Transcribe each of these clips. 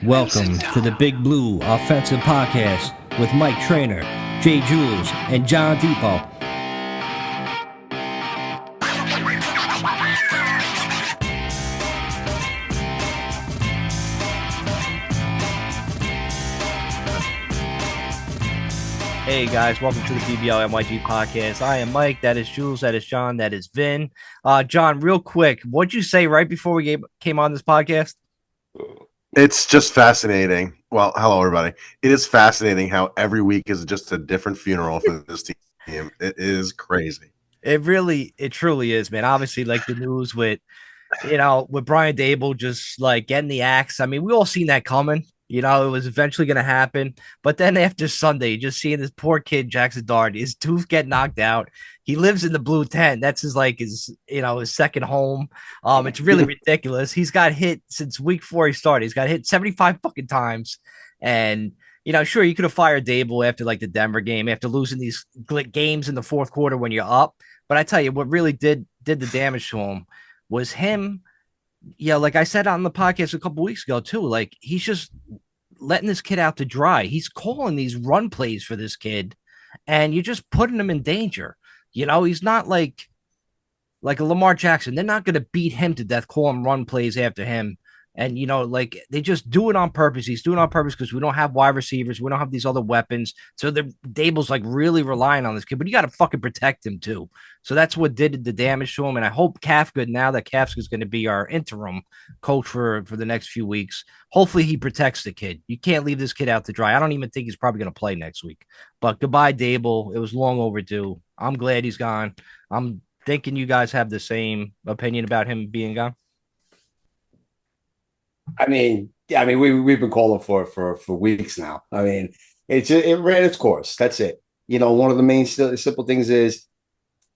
Welcome to the Big Blue Offensive Podcast with Mike Trainer, Jay Jules, and John Daboll. Hey guys, welcome to the BBL NYG podcast. I am Mike, that is Jules, that is John, that is Vin. John, real quick, what'd you say right before we came on this podcast? It's just fascinating. Well, hello everybody. It is fascinating how every week is just a different funeral for this team. It is crazy. It truly is, man. Obviously, like the news with Brian Daboll just like getting the axe. I mean, we all seen that coming. It was eventually going to happen. But then after Sunday, just seeing this poor kid, Jackson Dart, his tooth get knocked out. He lives in the blue tent. That's his second home. It's really ridiculous. He's got hit since week 4 he started. He's got hit 75 fucking times. And, sure, you could have fired Daboll after like the Denver game, after losing these games in the fourth quarter when you're up. But I tell you, what really did the damage to him was him. Yeah, like I said on the podcast a couple weeks ago too, like he's just letting this kid out to dry. He's calling these run plays for this kid, and you're just putting him in danger. He's not like a Lamar Jackson. They're not going to beat him to death, call him run plays after him. And, they just do it on purpose. He's doing it on purpose because we don't have wide receivers. We don't have these other weapons. So Daboll's like really relying on this kid, but you got to fucking protect him too. So that's what did the damage to him. And I hope Kafka, now that Kafka is going to be our interim coach for the next few weeks, hopefully he protects the kid. You can't leave this kid out to dry. I don't even think he's probably going to play next week. But goodbye, Daboll. It was long overdue. I'm glad he's gone. I'm thinking you guys have the same opinion about him being gone. I mean, we've been calling for weeks now. I mean, it ran its course. That's it. One of the main simple things is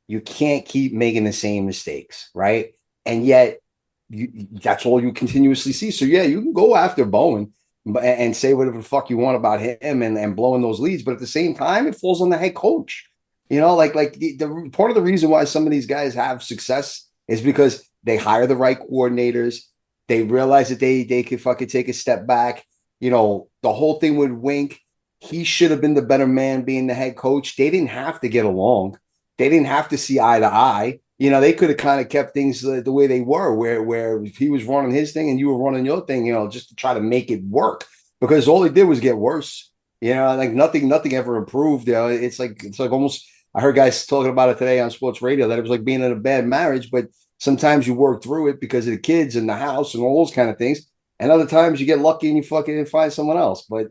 you can't keep making the same mistakes, right? And yet, that's all you continuously see. So yeah, you can go after Bowen and say whatever the fuck you want about him and blowing those leads, but at the same time, it falls on the head coach. The part of the reason why some of these guys have success is because they hire the right coordinators. They realize that they could fucking take a step back. The whole thing with Wink, he should have been the better man being the head coach. They didn't have to get along. They didn't have to see eye to eye. They could have kind of kept things the way they were, where he was running his thing and you were running your thing, just to try to make it work. Because all they did was get worse. Nothing ever improved. It's like almost, I heard guys talking about it today on sports radio, that it was like being in a bad marriage, but sometimes you work through it because of the kids and the house and all those kind of things. And other times you get lucky and you fucking find someone else. But,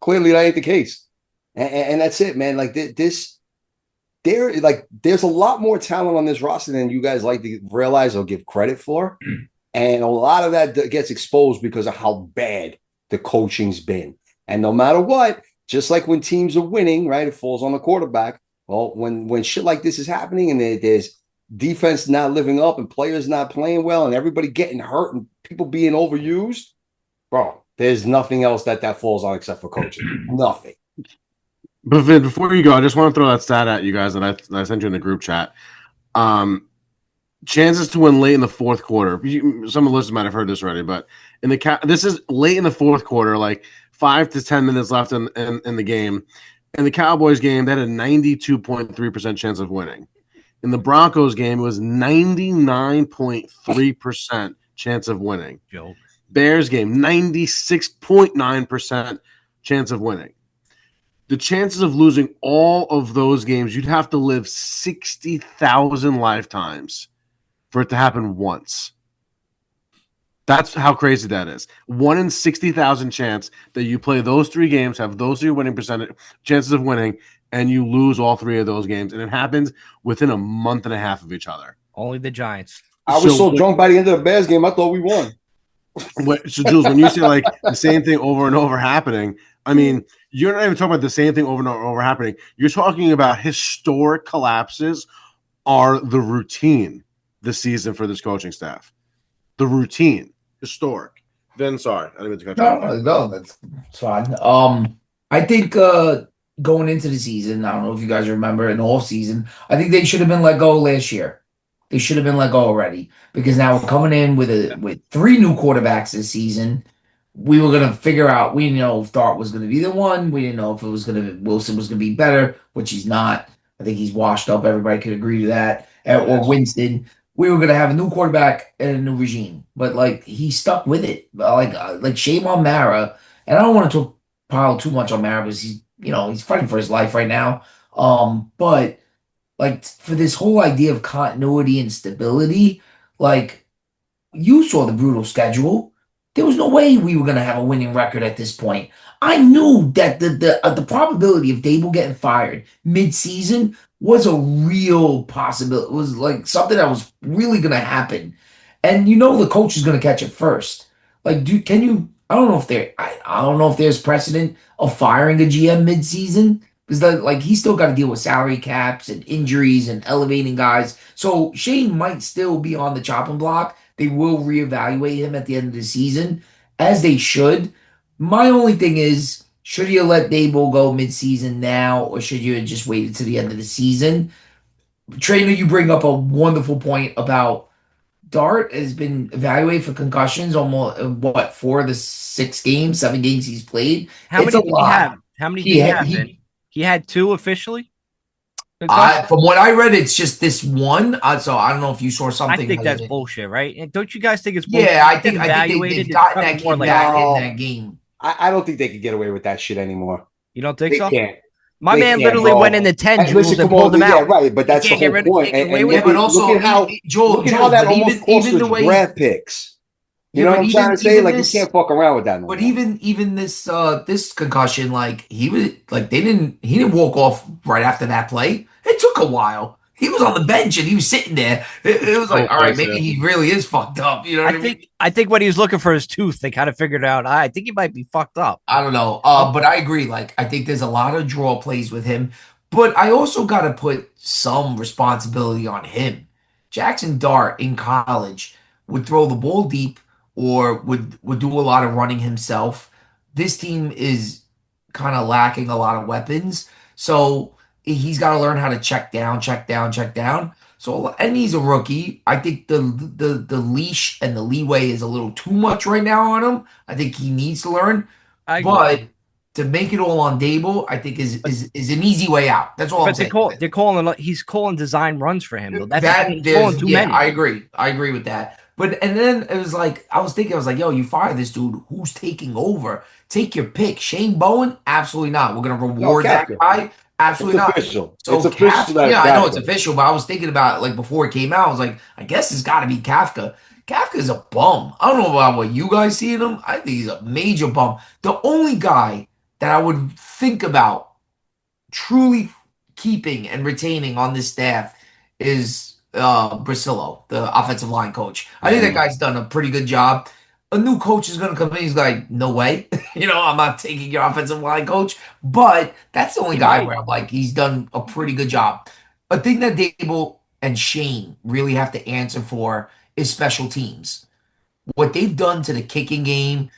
clearly that ain't the case. And that's it, man. Like there's a lot more talent on this roster than you guys like to realize or give credit for. And a lot of that gets exposed because of how bad the coaching's been. And no matter what, just like when teams are winning, right, it falls on the quarterback. Well, when shit like this is happening and there's defense not living up and players not playing well and everybody getting hurt and people being overused, bro, there's nothing else that falls on except for coaching. Nothing. But Vin, before you go, I just want to throw that stat at you guys that I sent you in the group chat. Chances to win late in the fourth quarter. Some of the listeners might have heard this already, but this is late in the fourth quarter, like 5 to 10 minutes left in the game. In the Cowboys game, they had a 92.3% chance of winning. In the Broncos game, it was 99.3% chance of winning. Joe. Bears game, 96.9% chance of winning. The chances of losing all of those games, you'd have to live 60,000 lifetimes for it to happen once. That's how crazy that is. 1 in 60,000 chance that you play those 3 games, have those 3 winning chances of winning, and you lose all 3 of those games. And it happens within a month and a half of each other. Only the Giants. I was so drunk by the end of the Bears game, I thought we won. So, Jules, when you say like the same thing over and over happening, I mean, you're not even talking about the same thing over and over happening. You're talking about historic collapses are the routine this season for this coaching staff. The routine. Historic. Then, sorry. I didn't mean to cut you off. No, that's fine. I think going into the season, I don't know if you guys remember, in the whole season, I think they should have been let go last year. They should have been let go already because now we're coming in with 3 new quarterbacks this season. we were gonna figure out. We didn't know if Dart was gonna be the one. We didn't know if it was gonna Wilson was gonna be better, which he's not. I think he's washed up. Everybody could agree to that. Or Yes. Winston. We were gonna have a new quarterback and a new regime, but like he stuck with it. Like shame on Mara. And I don't want to pile too much on Mara because he's fighting for his life right now. But like for this whole idea of continuity and stability, like you saw the brutal schedule. There was no way we were going to have a winning record at this point. I knew that the probability of Dable getting fired mid-season was a real possibility. It was like something that was really going to happen. And the coach is going to catch it first. Like, can you? I don't know if I don't know if there's precedent of firing a GM mid-season because he's still got to deal with salary caps and injuries and elevating guys. So Shane might still be on the chopping block. They will reevaluate him at the end of the season, as they should. My only thing is, should you let Daboll go midseason now, or should you have just waited to the end of the season? Trainer, you bring up a wonderful point about Dart has been evaluated for concussions almost, what, 4 of the 6 games, 7 games he's played. How It's many a did he lot. have? How many did He, he ha- have, Vin? he He had 2 officially concussions. From what I read, it's just this one. So I don't know if you saw I something think like that's that. bullshit, right? And don't you guys think it's bullshit? Yeah, You I get think they've evaluated. It's gotten probably that more kid like back in No, that game. I don't think they could get away with that shit anymore. you don't think They so? can't. My They man can't, literally went bro. into 10 And listen, Jules and come pulled on, him yeah, out. right. But You that's the can't get whole rid of point. taken away And with Yeah, look it. but at also, Joel, look at how that but almost cost even the us way, draft picks. You yeah, know but what I'm trying to say? even Like you this, can't fuck around with that no but more. even this concussion, like he didn't walk off right after that play. It took a while. He was on the bench and he was sitting there. It was like, So all right, maybe bullshit. he really is fucked up. You know what I mean? I think when he was looking for his tooth, they kind of figured out. I think he might be fucked up. I don't know. But I agree. Like, I think there's a lot of draw plays with him. But I also got to put some responsibility on him. Jackson Dart in college would throw the ball deep or would do a lot of running himself. This team is kind of lacking a lot of weapons. So he's got to learn how to check down, check down, check down. So, and he's a rookie. I think the leash and the leeway is a little too much right now on him. I think he needs to learn. I agree. But to make it all on Dable, I think is But, is an easy way out. That's all I'm but saying. they're calling he's calling design runs for him though. That's the thing. That He's calling there's too yeah, many. I agree. I agree with that. But and then it was like I was thinking, I was like, yo, you fire this dude, who's taking over? Take your pick. Shane Bowen? Absolutely not. We're gonna No, reward that Kafka. guy. It's Absolutely not. official. So It's official that yeah, it's I know it's Kafka. official, but I was thinking about it like before it came out. I was like, I guess it's got to be Kafka. Kafka's a bum. I don't know about what you guys see in him. I think he's a major bum. The only guy that I would think about truly keeping and retaining on this staff is Brasillo, the offensive line coach. I think that guy's done a pretty good job. A new coach is going to come in. He's like, no way. I'm not taking your offensive line coach. But that's the only He guy might. where I'm like, he's done a pretty good job. A thing that Dable and Shane really have to answer for is special teams. What they've done to the kicking game,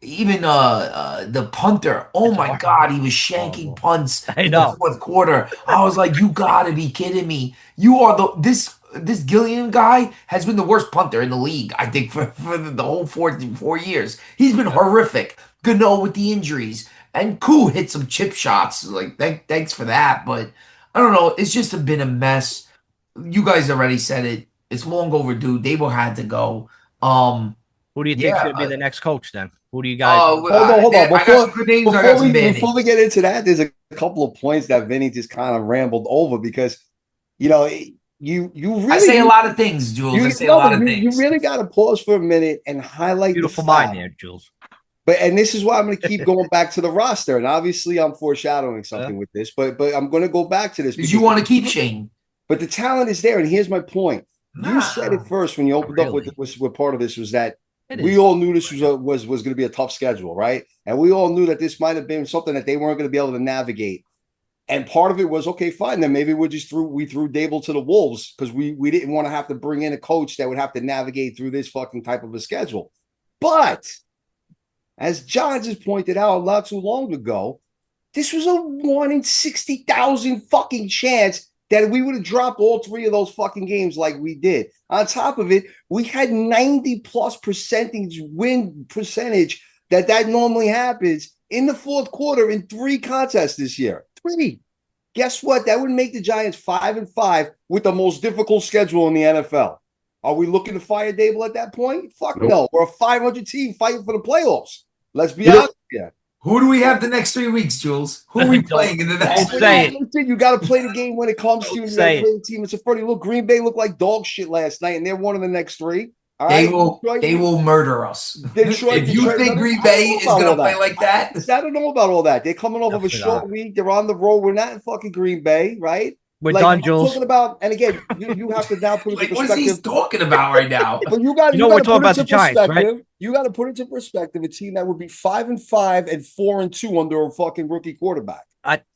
even the punter. Oh It's my horrible. God, he was shanking Horrible. punts I in the know. fourth quarter. I was like, you gotta be kidding me. You are this Gillian guy has been the worst punter in the league, I think, for the whole 4 years. He's been horrific. Gano with the injuries. And Koo hit some chip shots. Like, thanks for that. But I don't know. It's just been a mess. You guys already said it. It's long overdue. Dable had to go. Who do you think's Yeah. going to be the next coach then? Who do you guys? Hold on, hold on. I got some good names. I got some bad Before we names. get into that, there's a couple of points that Vinny just kind of rambled over because you really I say a lot of things, Jules. I say a lot of you things. really got to pause for a minute and highlight Beautiful the fact. mind there, Jules. And this is why I'm going to keep going back to the roster. And obviously, I'm foreshadowing something with this, but I'm going to go back to this Because you want to keep Shane. But the talent is there, and here's my point. Nah, You said it first when you opened up with part of this was that It we is. all knew this was going to be a tough schedule, right? And we all knew that this might have been something that they weren't going to be able to navigate. And part of it was, okay, fine, then maybe we threw Dable to the wolves because we didn't want to have to bring in a coach that would have to navigate through this fucking type of a schedule. But as John just pointed out not too long ago, this was a 1 in 60,000 fucking chance that we would have dropped all 3 of those fucking games like we did. On top of it, we had 90+ percentage win percentage that normally happens in the fourth quarter in 3 contests this year. 3. Guess what? That would make the Giants 5-5 with the most difficult schedule in the NFL. Are we looking to fire Daboll at that point? Fuck no. We're a 500 team fighting for the playoffs. Let's be honest here. Who do we have the next 3 weeks, Jules? Who are we playing in the next 3 weeks? You got to play the game when it comes to you. You got to play the team. It's a funny look. Green Bay looked like dog shit last night, and they're one of the next 3. All right? They will murder us. Detroit, if you think Green Bay is going to play like that. I don't know about all that. They're coming off of a short week. They're on the road. We're not in fucking Green Bay, right? We're done, Jules. Talking about, and again, you have to now put it into perspective. What is he talking about right now? But you got we're talking about the Giants, right? You got to put into perspective a team that would be 5-5 and 4-2 under a fucking rookie quarterback.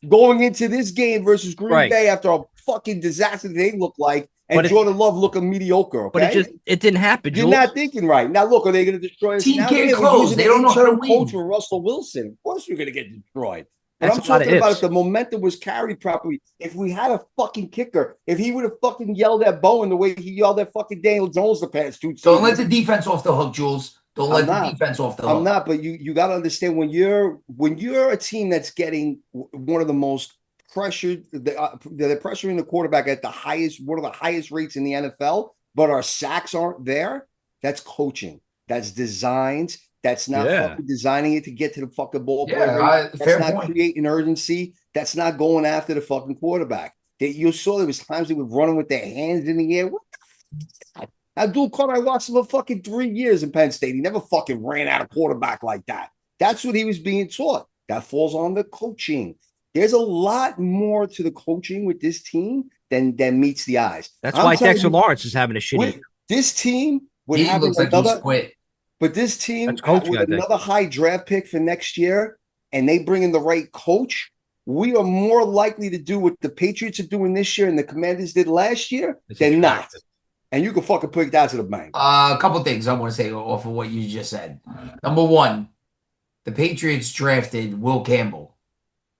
Going into this game versus Green Bay after a fucking disaster they look like, and Jordan Love looking mediocre. Okay? But it didn't happen. You're not thinking right now. Look, are they going to destroy us? Team can't close. They don't know how to win. Coach with Russell Wilson. Of course, you're going to get destroyed. But I'm talking about if the momentum was carried properly. If we had a fucking kicker, if he would have fucking yelled at Bowen the way he yelled at fucking Daniel Jones the past 2 seasons. Don't let the defense off the hook, Jules. Don't let the defense off the hook. I'm not, but you got to understand when you're a team that's getting one of the most pressured, they're pressuring the quarterback at one of the highest rates in the NFL, but our sacks aren't there. That's coaching. That's designs. That's not fucking designing it to get to the fucking ball player. That's not creating urgency. That's not going after the fucking quarterback. You saw there was times they were running with their hands in the air. What the fuck? Abdul Carter, I watched him for fucking 3 years in Penn State. He never fucking ran out of quarterback like that. That's what he was being taught. That falls on the coaching. There's a lot more to the coaching with this team than meets the eyes. That's why Dexter Lawrence is having a shitty year. This team would have another quit. But this team with another high draft pick for next year, and they bring in the right coach, we are more likely to do what the Patriots are doing this year and the Commanders did last year than not. And you can fucking put that to the bank. A couple things I want to say off of what you just said. Number one, the Patriots drafted Will Campbell.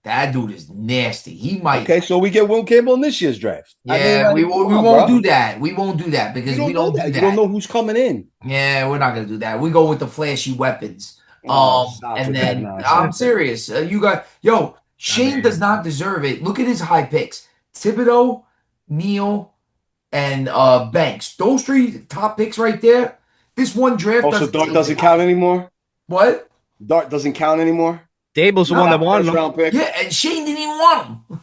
That dude is nasty. He might. Okay, so we get Will Campbell in this year's draft. Yeah, we won't do that. We won't do that because we don't do that. You don't know who's coming in. Yeah, we're not gonna do that. We go with the flashy weapons. And then I'm serious. Shane does not deserve it. Look at his high picks: Thibodeau, Neal, and Banks. Those 3 top picks right there. This one draft. So Dart doesn't count anymore. What? Dart doesn't count anymore. Daboll's the one that wanted him. Yeah, and Shane didn't even want him.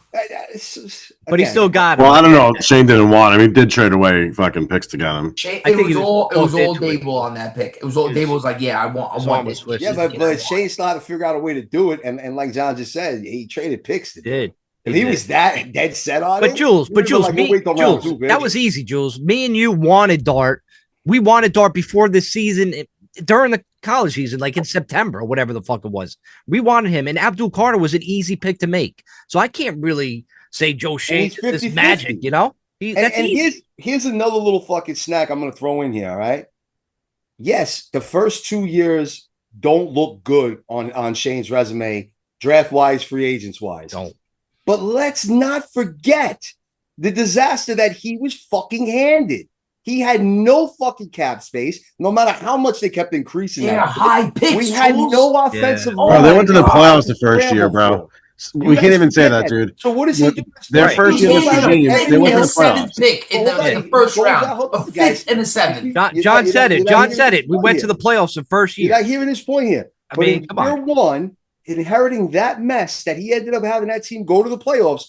But he still got him. Well, I don't know. Shane didn't want him. He did trade away fucking picks to get him. It was all Daboll on that pick. It was all Daboll was like, yeah, I want this. Yeah, but Shane still had to figure out a way to do it. And like John just said, he traded picks. He did. If he was that dead set on it. But Jules, that was easy, Jules. Me and you wanted Dart. We wanted Dart before this season, during the college season, like in September or whatever the fuck it was. We wanted him, and Abdul Carter was an easy pick to make. So I can't really say Joe Shane is this magic, you know? Here's another little fucking snack I'm going to throw in here, all right? Yes, the first 2 years don't look good on Shane's resume, draft-wise, free agents-wise. Don't. But let's not forget the disaster that he was fucking handed. He had no fucking cap space, no matter how much they kept increasing. Yeah, high picks. We had no offensive. Yeah. Bro, they went to the playoffs the first year, bro. We can't even say that, dude. So what does he do? Their first year was Virginia. They went to the playoffs. Pick in the first round, a 5th and a 7th. John said it. John said it. We went to the playoffs the first year. You're not hearing this point here. But in year 1, inheriting that mess that he ended up having that team go to the playoffs,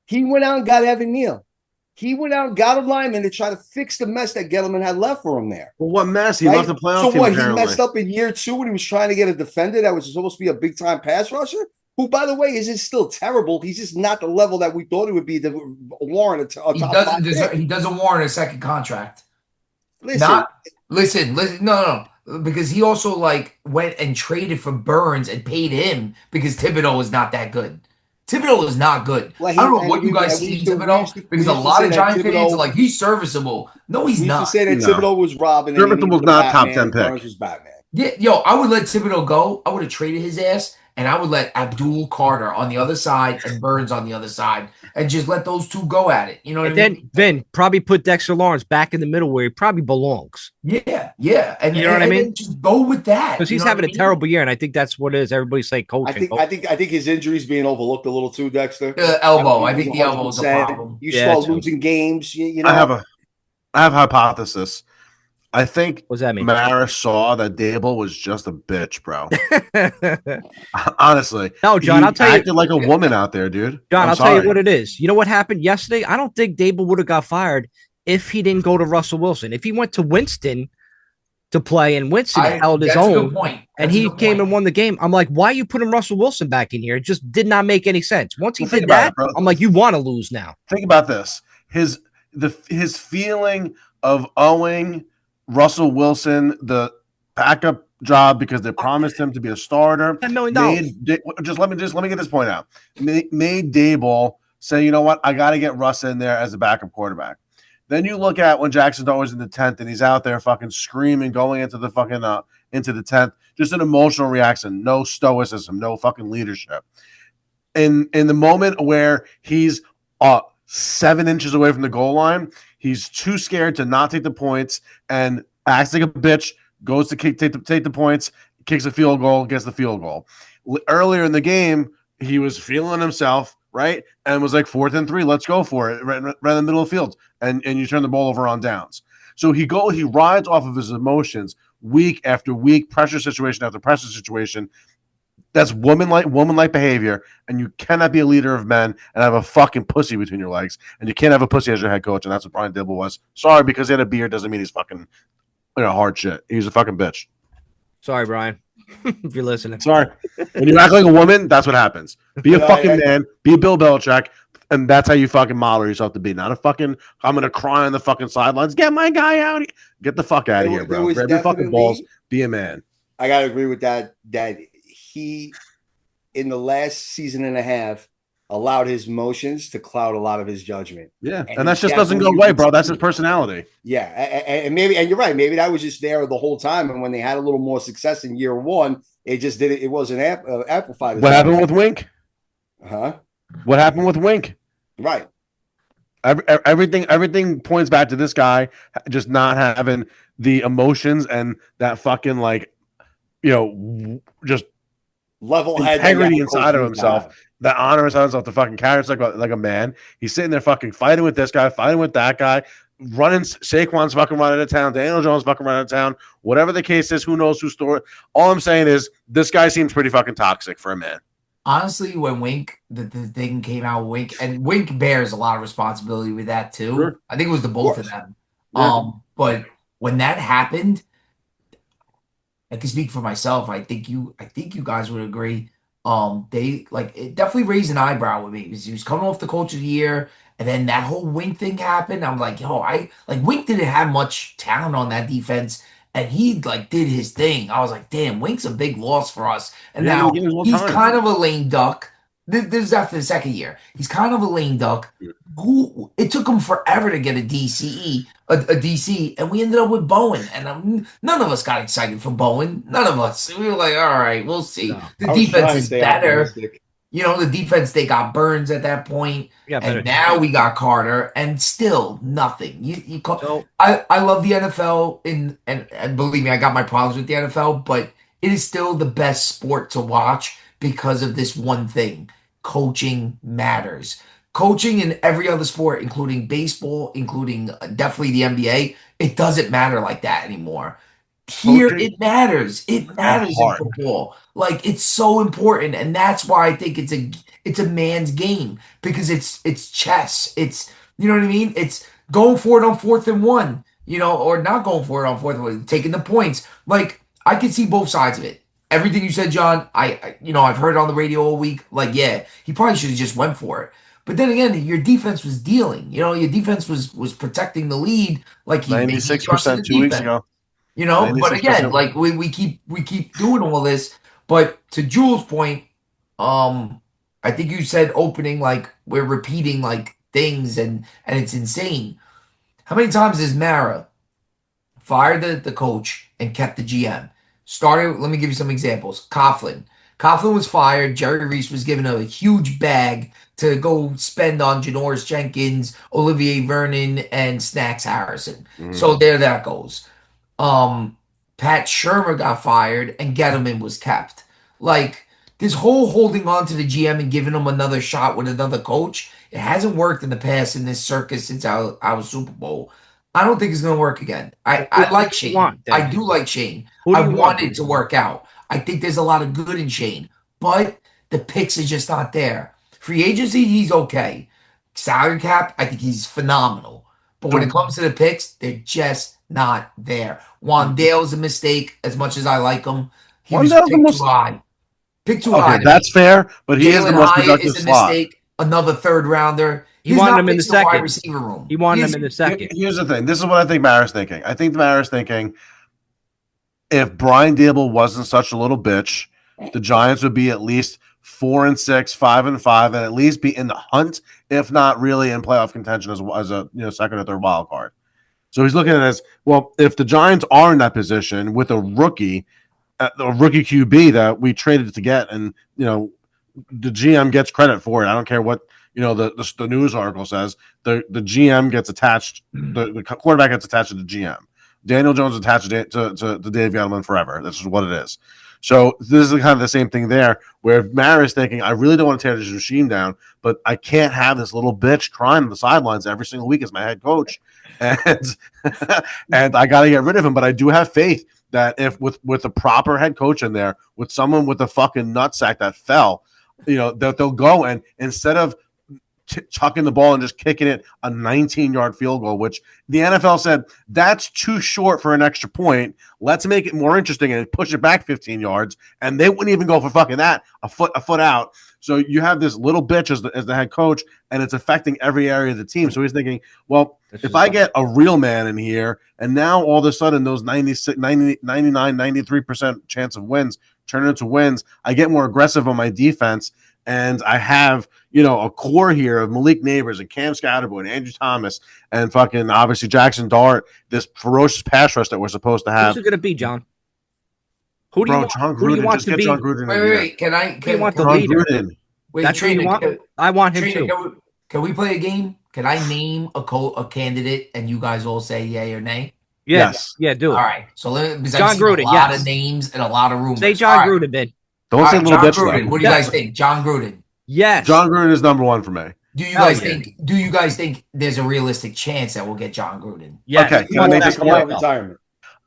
he went out and got Evan Neal. He went out and got a lineman to try to fix the mess that Gettleman had left for him there. Well, what mess? He left the playoffs. So what? He messed up in year 2 when he was trying to get a defender that was supposed to be a big-time pass rusher, who, by the way, isn't still terrible. He's just not the level that we thought he would be to warrant a top. He doesn't warrant a second contract. Listen. No. Because he also went and traded for Burns and paid him because Thibodeau is not that good. Thibodeau is not good. I don't know what you guys see in Thibodeau because a lot of Giant fans are like, he's serviceable. No, he's not. We used to say that Thibodeau was Robin. Serviceable was not top 10 pick. Burns was Batman. Yeah, I would let Thibodeau go. I would have traded his ass and I would let Abdul Carter on the other side and Burns on the other side, and just let those two go at it. You know what And I then mean? Vin probably put Dexter Lawrence back in the middle where he probably belongs. Yeah, yeah, and, You know what and I and mean? then just go with that. Because You he's know what I having a mean? terrible year, and I think that's what it is. Everybody's saying I coaching. think I think I think his injuries being overlooked a little too, Dexter. I don't Elbow. think I he's think the elbow is a 100%. problem. You Yeah, start too. losing games, you I know. have a hypothesis. I think What does that mean? Mara saw that Dable was just a bitch, bro. Honestly, No, John, I'll he tell you, acted like a woman out there, dude. John, I'm I'll tell you sorry. what it is. You know what happened yesterday? I don't think Dable would have got fired if he didn't go to Russell Wilson. If he went to Winston to play and Winston held his That's a good own point. and That's a he good came point. and won the game, I'm like, why are you putting Russell Wilson back in here? It just did not make any sense. Once he Well, think did about that, it, bro. I'm like, you want to lose now. Think about this. His feeling of owing Russell Wilson the backup job because they promised him to be a starter $10 million. just let me get this point out. Made Daboll say, you know what, I got to get Russ in there as a backup quarterback. Then you look at when Jackson Dart was in the 10th and he's out there fucking screaming going into the fucking into the 10th, just an emotional reaction, no stoicism, no fucking leadership. In the moment where he's 7 inches away from the goal line, he's too scared to not take the points and acts like a bitch, goes to take the points, kicks a field goal, gets the field goal. Earlier in the game, he was feeling himself, right? And was like 4th and 3, let's go for it, right in the middle of the field. And you turn the ball over on downs. So he rides off of his emotions week after week, pressure situation after pressure situation. That's woman-like behavior, and you cannot be a leader of men and have a fucking pussy between your legs, and you can't have a pussy as your head coach, and that's what Brian Daboll was. Sorry, because he had a beard doesn't mean he's fucking hard shit. He's a fucking bitch. Sorry, Brian, if you're listening. Sorry. When you act like a woman, that's what happens. Be a fucking man. Be a Bill Belichick, and that's how you fucking model yourself to be. Not a fucking, I'm going to cry on the fucking sidelines. Get my guy out. Get the fuck out of here, bro. Grab your fucking balls. Be a man. I got to agree with that. That he, in the last season and a half, allowed his emotions to cloud a lot of his judgment. Yeah, and that just doesn't go away, bro. That's his personality. Yeah, and maybe, and you're right. Maybe that was just there the whole time, and when they had a little more success in year one, it just did it. It wasn't amplified. What happened with Wink? Huh? What happened with Wink? Right. Everything points back to this guy just not having the emotions and that fucking just level integrity inside of himself, that honor inside of himself, to fucking carry himself like a man. He's sitting there fucking fighting with this guy, fighting with that guy, running. Saquon's fucking running out of town. Daniel Jones fucking running out of town. Whatever the case is, who knows whose story. All I'm saying is this guy seems pretty fucking toxic for a man. Honestly, when Wink, the thing came out, Wink bears a lot of responsibility with that too. Sure. I think it was the both of them. Yeah. But when that happened, I can speak for myself. I think you guys would agree. They it definitely raised an eyebrow with me because he was coming off the coach of the year, and then that whole Wink thing happened. I'm like, yo, Wink didn't have much talent on that defense, and he did his thing. I was like, damn, Wink's a big loss for us. And Yeah, now he's time. kind of a lame duck. This is after the second year. He's kind of a lame duck. It took him forever to get a DC, and we ended up with Bowen. And none of us got excited for Bowen. None of us. We were like, all right, we'll see. No. The defense is better. The defense, they got Burns at that point, and now we got Carter, and still nothing. I love the NFL, and believe me, I got my problems with the NFL, but it is still the best sport to watch because of this one thing. Coaching matters. Coaching in every other sport, including baseball, including definitely the NBA, it doesn't matter like that anymore. Here, it matters. It matters in football. It's so important, and that's why I think it's a man's game, because it's chess. It's, you know what I mean? It's going for it on 4th and 1, or not going for it on 4th and 1, taking the points. I can see both sides of it. Everything you said, John, I've heard it on the radio all week. Yeah, he probably should have just went for it. But then again, your defense was dealing. Your defense was protecting the lead. He 96% 2 weeks ago. But again, we keep doing all this. But to Jules' point, I think you said opening, we're repeating things, and it's insane. How many times has Mara fired the coach and kept the GM? Let me give you some examples. Coughlin Coughlin was fired. Jerry Reese was given a huge bag to go spend on Janoris Jenkins, Olivier Vernon, and Snacks Harrison. Mhm. So there that goes. Pat Shermer got fired and Gettleman was kept. Like this whole holding on to the GM and giving him another shot with another coach, it hasn't worked in the past in this circus since our Super Bowl. I don't think it's gonna work again. I like Who do you Shane. want, then? I do like Shane. Who do I you want want? it to work out. I think there's a lot of good in Shane, but the picks are just not there. Free agency, he's okay. Salary cap, I think he's phenomenal. But when it comes to the picks, they're just not there. Wandale's a mistake as much as I like him. He was Wandale's the picked most- too high. Picked too Okay, high. to that's me. fair, but he is the Jalen most Hyatt productive is a slot. mistake. Another third rounder. He He's wanted not him in the fixing the wide second. receiver room. He wanted He's- him in the second. Here's the thing. This is what I think Mara's thinking. I think Mara's thinking if Brian Daboll wasn't such a little bitch, the Giants would be at least 4-6, 5-5, and at least be in the hunt, if not really in playoff contention as a second or third wild card. So he's looking at it as, well, if the Giants are in that position with a rookie QB that we traded to get, and the GM gets credit for it. I don't care what the news article says. The GM gets attached. The quarterback gets attached to the GM. Daniel Jones attached to Dave Gettleman forever. This is what it is. So this is kind of the same thing there, where Mara is thinking, I really don't want to tear this regime down, but I can't have this little bitch crying on the sidelines every single week as my head coach, and and I got to get rid of him. But I do have faith that if with a proper head coach in there, with someone with a fucking nutsack that fell, that they'll go, and instead of chucking the ball and just kicking it a 19-yard field goal, which the NFL said that's too short for an extra point. Let's make it more interesting and push it back 15 yards. And they wouldn't even go for fucking that, a foot out. So you have this little bitch as the head coach, and it's affecting every area of the team. So he's thinking, well, if I get a real man in here, and now all of a sudden those 96, 90, 99, 93% chance of wins turn into wins, I get more aggressive on my defense. And I have, a core here of Malik Neighbors and Cam Scatterboy and Andrew Thomas and fucking obviously Jackson Dart, this ferocious pass rush that we're supposed to have. Who's it going to be, John? Who do you want? John Gruden, who do you want just to get be? John Gruden. Wait. Can you want the John leader? Gruden. Wait, That's who you Trina, want? I want him Trina, too. can we play a game? Can I name a candidate and you guys all say yay or nay? Yes. Yeah, do it. All right. So because John I've seen Gruden, a lot yes. of names and a lot of rumors. Say John All right. Gruden, Ben. Don't All say right, little John bitch. Gruden. Though. What do you guys think? John Gruden. Yes. John Gruden is number one for me. Do you Hell guys yeah. think? Do you guys think there's a realistic chance that we'll get John Gruden? Yes. Okay, He can I wants make that this for point? NFL. Retirement.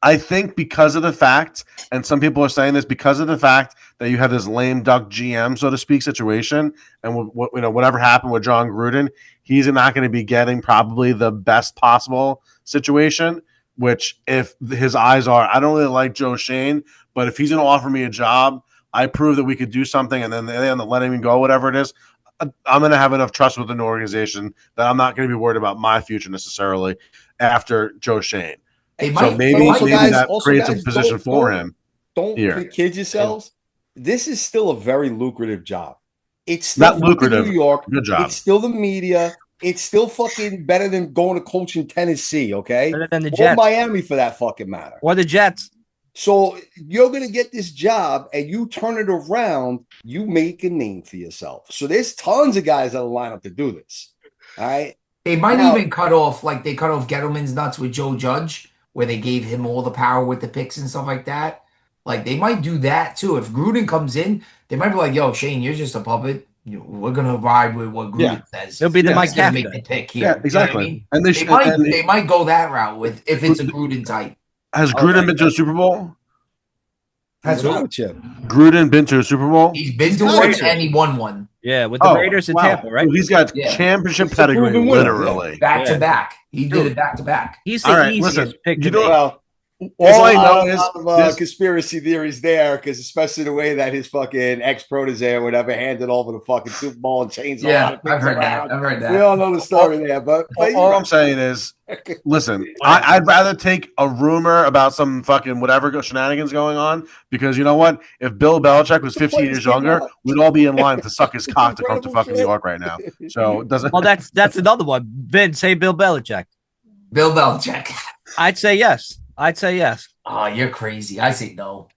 I think because of the fact, and some people are saying this, because of the fact that you have this lame duck GM, so to speak, situation, and whatever happened with John Gruden, he's not going to be getting probably the best possible situation. Which, if his eyes are, I don't really like Joe Shane, but if he's going to offer me a job, I prove that we could do something, and then they end up letting me go, whatever it is. I'm going to have enough trust within the organization that I'm not going to be worried about my future necessarily after Joe Shane. They So might. maybe also, guys- that also, creates guys, a position don't- for don't- him. Don't Here. kid yourselves. This is still a very lucrative job. It's still Not lucrative. New York. Good job. It's still the media. It's still fucking better than going to coach in Tennessee, okay? Better than the Or Jets. Miami for that fucking matter. Or the Jets. So you're gonna get this job and you turn it around, you make a name for yourself. So there's tons of guys that'll line up to do this. All right. They might Now- even cut off like they cut off Gettleman's nuts with Joe Judge, where they gave him all the power with the picks and stuff like that. Like they might do that too. If Gruden comes in, they might be like, "Yo, Shane, you're just a puppet. We're gonna ride with what Gruden says. It'll be the Yeah, Mike He's gonna Kafka. make the pick here." Yeah, You know what I exactly. mean? And They might go that route with if it's a Gruden type. has Gruden been to a Super Bowl? That's What's wrong what with you? Gruden been to a Super Bowl? he's been to He's one got it. and he won one Yeah, with the Raiders in wow. Tampa, right? So he's got Yeah. championship He's a pedigree, proven winner, literally. back Yeah. to back. He did it back to back. He's the All right, easiest listen, pick you to make. Well, All I there's a know lot is of this- conspiracy theories there, because especially the way that his fucking ex protege or whatever handed over the fucking Super Bowl and changed a lot Yeah, of things I've heard around. that. I've heard We that. all know the story there, but all I'm saying is, listen, I'd rather take a rumor about some fucking whatever shenanigans going on, because you know what? If Bill Belichick was 15 years younger, we'd all be in line to suck his cock to come to fucking New York right now. So it doesn't. Well, that's another one. Ben, say Bill Belichick. Bill Belichick. I'd say yes. I'd say yes. Oh, you're crazy. I say no.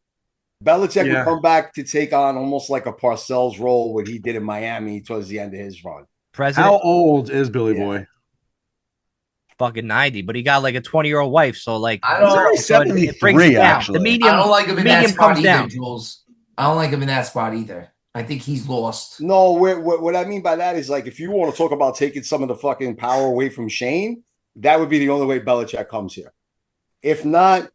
Belichick would Yeah. come back to take on almost like a Parcells role, what he did in Miami towards the end of his run. President. How old is Billy Yeah. Boy? Fucking 90, but he got like a 20-year-old wife, so like I He's don't. already so it brings 73, it down. actually. The I medium, don't like him in that medium spot comes either, down. Jules. I don't like him in that spot either. I think he's lost. No, what I mean by that is like if you want to talk about taking some of the fucking power away from Shane, that would be the only way Belichick comes here. If not,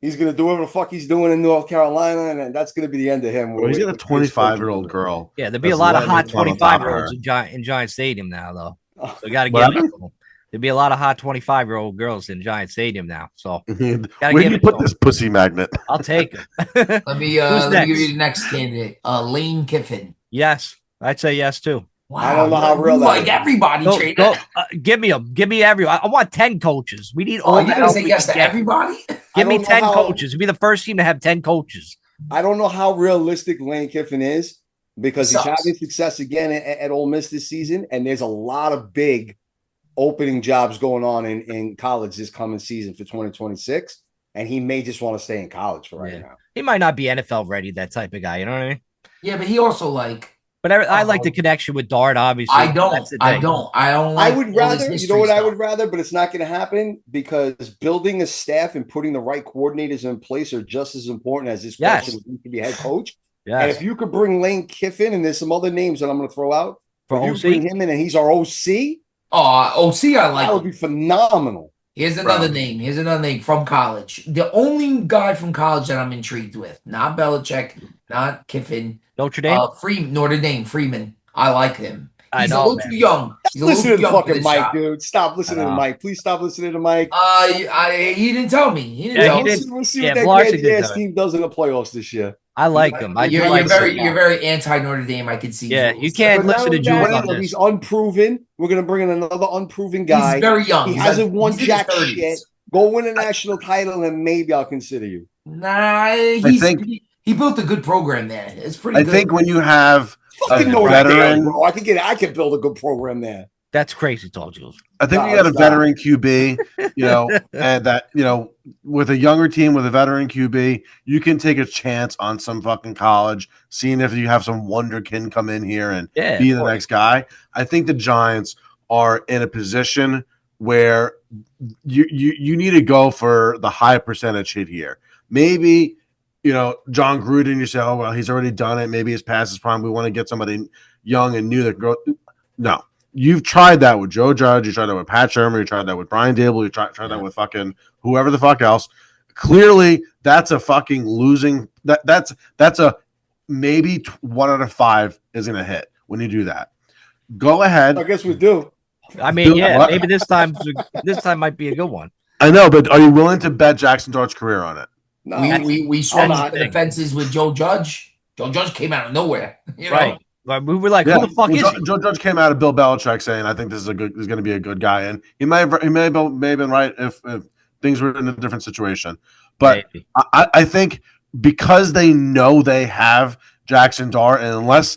he's going to do whatever the fuck he's doing in North Carolina, and that's going to be the end of him. Well, he's got a 25-year-old girl. Yeah, there'd be a That's lot of hot looking fun on top of 25-year-olds her. in Giant Stadium now, though. So you got to What give it happened? to them. There'd be a lot of hot 25-year-old girls in Giant Stadium now. So Where gotta do give you it put to him. this pussy magnet? I'll take him. Let me Who's give you next? the next candidate. Lane Kiffin. Yes, I'd say yes too. Wow, I don't know how real you that like is. everybody, Go, Trader. go, give me them. Give me everyone. I want 10 coaches. We need Oh, all you the gotta help say we yes can to get. everybody? Give me don't know 10 how- coaches. We'd be the first team to have 10 coaches. I don't know how realistic Lane Kiffin is because he's Sucks. having success again at Ole Miss this season, and there's a lot of big opening jobs going on in college this coming season for 2026, and he may just want to stay in college for right now. He might not be NFL ready, that type of guy. You know what I mean? Yeah, but he also like. But I like the connection with Dart, obviously. I don't. That's the I thing. don't. I don't I like. would all this rather, you know history what I stuff. would rather, but it's not going to happen because building a staff and putting the right coordinators in place are just as important as this Yes. question of who to be head coach. Yes. And if you could bring Lane Kiffin, and there's some other names that I'm going to throw out, For if you OC? bring him in and he's our OC, OC, I like that would him. be phenomenal. Here's another Bro. name. Here's another name from college. The only guy from college that I'm intrigued with, not Belichick, not Kiffin, Notre Dame? Notre Dame, Freeman. I like him. I He's a know, little man. too young. He's a little Listen to too the young for fucking this Mike, job. dude. Stop listening to know. Mike. Please stop listening to Mike. He didn't tell me. He didn't Yeah, tell he me. did. We'll see Yeah, what that Blarcy great did ass that. team does in the playoffs this year. I like him. I do You're like very him. you're very anti Notre Dame. I can see. Yeah, Jules. you can't But listen not to only Jules that, on he's this. unproven. We're gonna bring in another unproven guy. He's very young. He He's hasn't like- won he's in his jack 30s. shit. Go win a national title, and maybe I'll consider you. Nah, he built a good program there. It's pretty I good. think when you have Fucking a Notre veteran, Dame, bro. I could build a good program there. That's crazy talk, Jules. I think No, you got a it's not. veteran QB, and that, with a younger team with a veteran QB, you can take a chance on some fucking college, seeing if you have some wonderkin come in here and Yeah, be of the course. next guy. I think the Giants are in a position where you need to go for the high percentage hit here. Maybe, John Gruden, you say, oh, well, he's already done it. Maybe it's past his prime. We want to get somebody young and new that can grow. No. You've tried that with Joe Judge. You tried that with Pat Shermer. You tried that with Brian Daboll. You tried that with fucking whoever the fuck else. Clearly, that's a fucking losing. That's a maybe 1 out of 5 is going to hit when you do that. Go ahead. I guess we do. I mean, Bill, yeah, what? maybe this time might be a good one. I know, but are you willing to bet Jackson Dart's career on it? No, we swung not. the fences with Joe Judge. Joe Judge came out of nowhere. Right. Like, we were like, Yeah. who the fuck Well, is he? Joe Judge came out of Bill Belichick saying, "I think this is going to be a good guy," and he may have been right if things were in a different situation. But Maybe. I think because they know they have Jackson Dart, and unless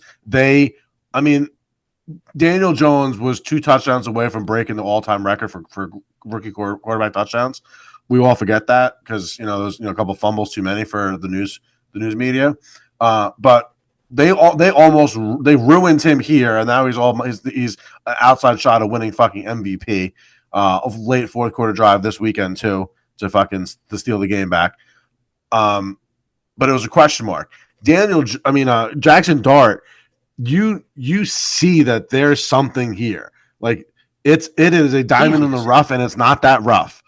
Daniel Jones was 2 touchdowns away from breaking the all-time record for rookie quarterback touchdowns. We all forget that because there's a couple fumbles too many for the news media. But they ruined him here, and now he's an outside shot of winning fucking MVP of late fourth quarter drive this weekend too to steal the game back. But it was a question mark. Jackson Dart. You see that there's something here. Like it is a diamond in the rough, and it's not that rough.